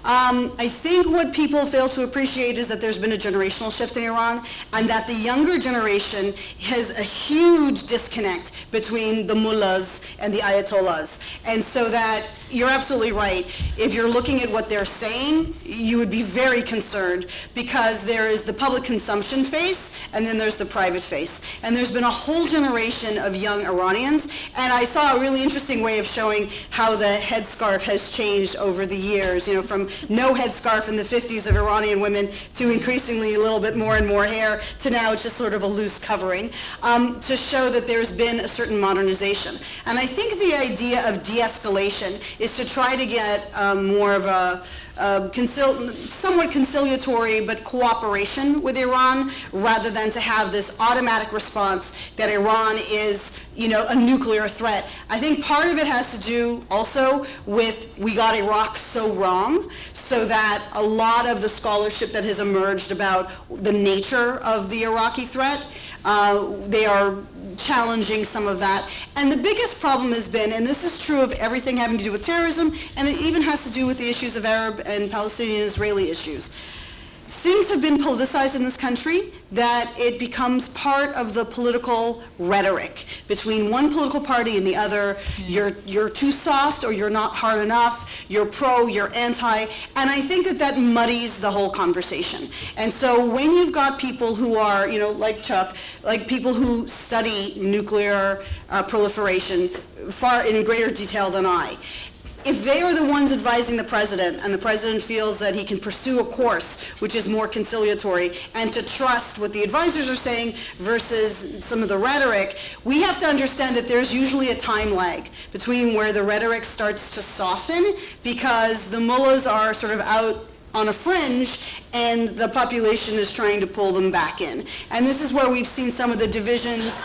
I think what people fail to appreciate is that there's been a generational shift in Iran, and that the younger generation has a huge disconnect between the mullahs and the ayatollahs. And so that you're absolutely right. If you're looking at what they're saying, you would be very concerned, because there is the public consumption face and then there's the private face. And there's been a whole generation of young Iranians, and I saw a really interesting way of showing how the headscarf has changed over the years, from no headscarf in the 50s of Iranian women to increasingly a little bit more and more hair to now it's just sort of a loose covering, to show that there's been a certain modernization. And I think the idea of de-escalation is to try to get more of a somewhat conciliatory but cooperation with Iran, rather than to have this automatic response that Iran is a nuclear threat. I think part of it has to do also with we got Iraq so wrong, so that a lot of the scholarship that has emerged about the nature of the Iraqi threat, they are challenging some of that. And the biggest problem has been, and this is true of everything having to do with terrorism, and it even has to do with the issues of Arab and Palestinian Israeli issues. Things have been politicized in this country that it becomes part of the political rhetoric between one political party and the other. You're too soft, or you're not hard enough, you're pro, you're anti, and I think that muddies the whole conversation. And so when you've got people who are, like Chuck, like people who study nuclear proliferation far in greater detail than I, if they are the ones advising the president, and the president feels that he can pursue a course which is more conciliatory, and to trust what the advisors are saying versus some of the rhetoric, we have to understand that there's usually a time lag between where the rhetoric starts to soften, because the mullahs are sort of out on a fringe, and the population is trying to pull them back in. And this is where we've seen some of the divisions,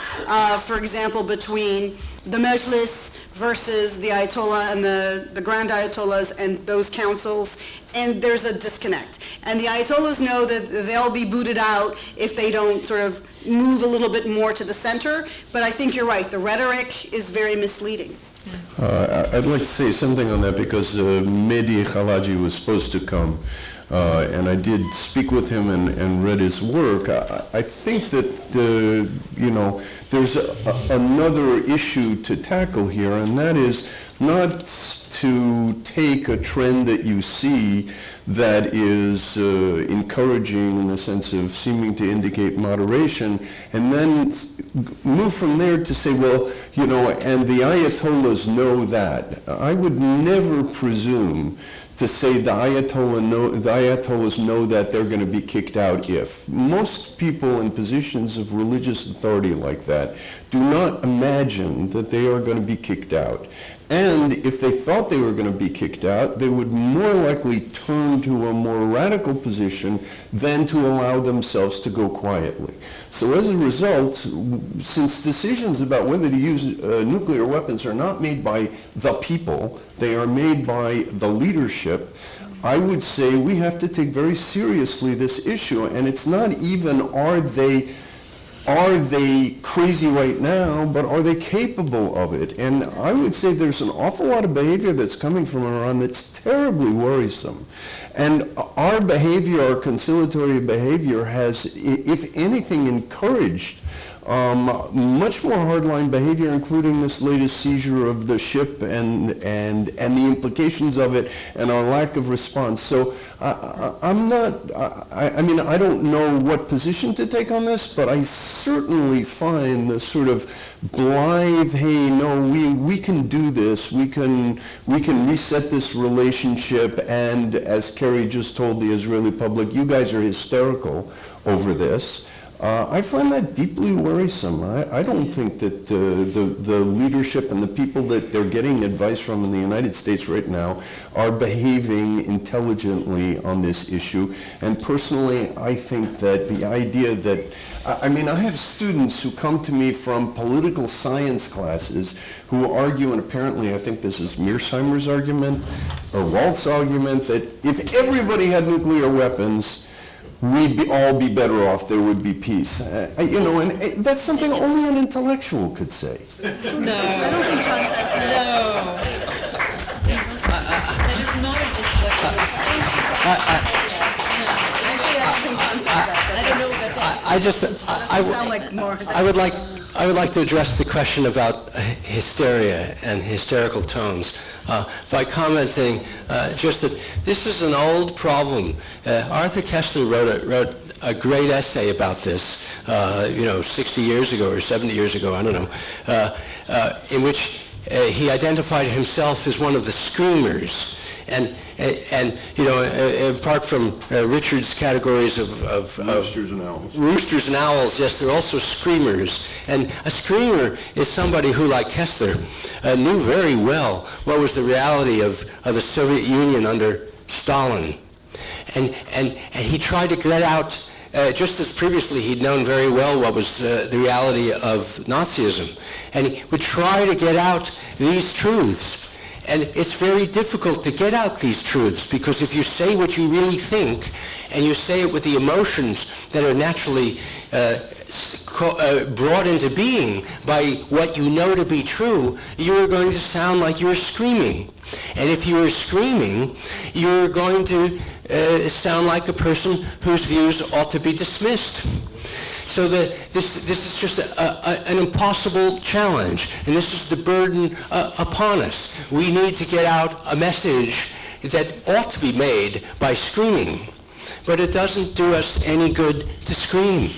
for example, between the Majlis versus the Ayatollah and the Grand Ayatollahs and those councils, and there's a disconnect. And the Ayatollahs know that they'll be booted out if they don't sort of move a little bit more to the center, but I think you're right, the rhetoric is very misleading. I'd like to say something on that, because Mehdi Khalaji was supposed to come, and I did speak with him and read his work. I think that there's another issue to tackle here, and that is not to take a trend that you see that is encouraging in the sense of seeming to indicate moderation, and then move from there to say, well, and the Ayatollahs know that. I would never presume to say the Ayatollahs know that they're going to be kicked out if. Most people in positions of religious authority like that do not imagine that they are going to be kicked out. And if they thought they were going to be kicked out, they would more likely turn to a more radical position than to allow themselves to go quietly. So as a result, since decisions about whether to use nuclear weapons are not made by the people, they are made by the leadership, I would say we have to take very seriously this issue. And it's not even are they are they crazy right now, but are they capable of it? And I would say there's an awful lot of behavior that's coming from Iran that's terribly worrisome. And our behavior, our conciliatory behavior has, if anything, encouraged much more hardline behavior, including this latest seizure of the ship and the implications of it and our lack of response. So I'm not, I mean, I don't know what position to take on this, but I certainly find the sort of blithe, hey, no, we can do this, we can reset this relationship, and as Kerry just told the Israeli public, you guys are hysterical over this. I find that deeply worrisome. I don't think that the leadership and the people that they're getting advice from in the United States right now are behaving intelligently on this issue. And personally, I think that the idea that, I mean, I have students who come to me from political science classes who argue, and apparently I think this is Mearsheimer's argument, or Walt's argument, that if everybody had nuclear weapons, we'd all be better off, there would be peace. You know, and that's something only an intellectual could say. No. I don't think John says that. No. That is not an intellectual statement. Actually, I don't think John says that. I don't know about that. I would like to address the question about hysteria and hysterical tones by commenting just that this is an old problem. Arthur Koestler wrote a great essay about this, 60 years ago or 70 years ago, I don't know, in which he identified himself as one of the screamers. And apart from Richard's categories of roosters and owls. Roosters and owls, yes, they're also screamers. And a screamer is somebody who, like Koestler, knew very well what was the reality of the Soviet Union under Stalin. And he tried to get out, just as previously he'd known very well what was the reality of Nazism. And he would try to get out these truths. And it's very difficult to get out these truths, because if you say what you really think, and you say it with the emotions that are naturally brought into being by what you know to be true, you're going to sound like you're screaming. And if you are screaming, you're going to sound like a person whose views ought to be dismissed. So this is just an impossible challenge, and this is the burden upon us. We need to get out a message that ought to be made by screaming, but it doesn't do us any good to scream.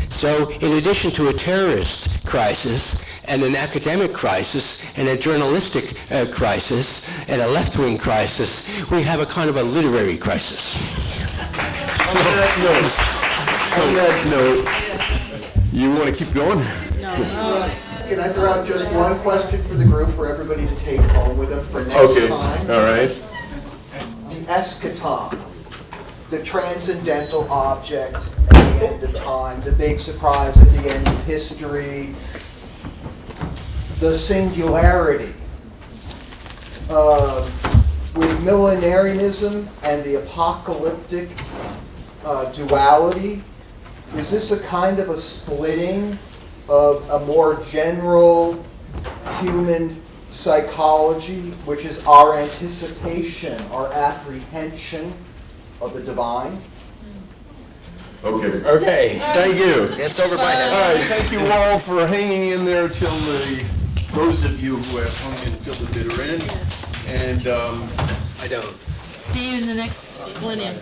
So in addition to a terrorist crisis, and an academic crisis, and a journalistic crisis, and a left-wing crisis, we have a kind of a literary crisis. On that note, you want to keep going? No. Can I throw out just one question for the group for everybody to take home with them for next time? All right. The eschaton, the transcendental object at the end of time, the big surprise at the end of history, the singularity. With millenarianism and the apocalyptic duality, is this a kind of a splitting of a more general human psychology, which is our anticipation, our apprehension of the divine? Okay, thank you. It's over my head. All right, thank you all for hanging in there till those of you who have hung in till the bitter end. Yes. And I don't. See you in the next millennium.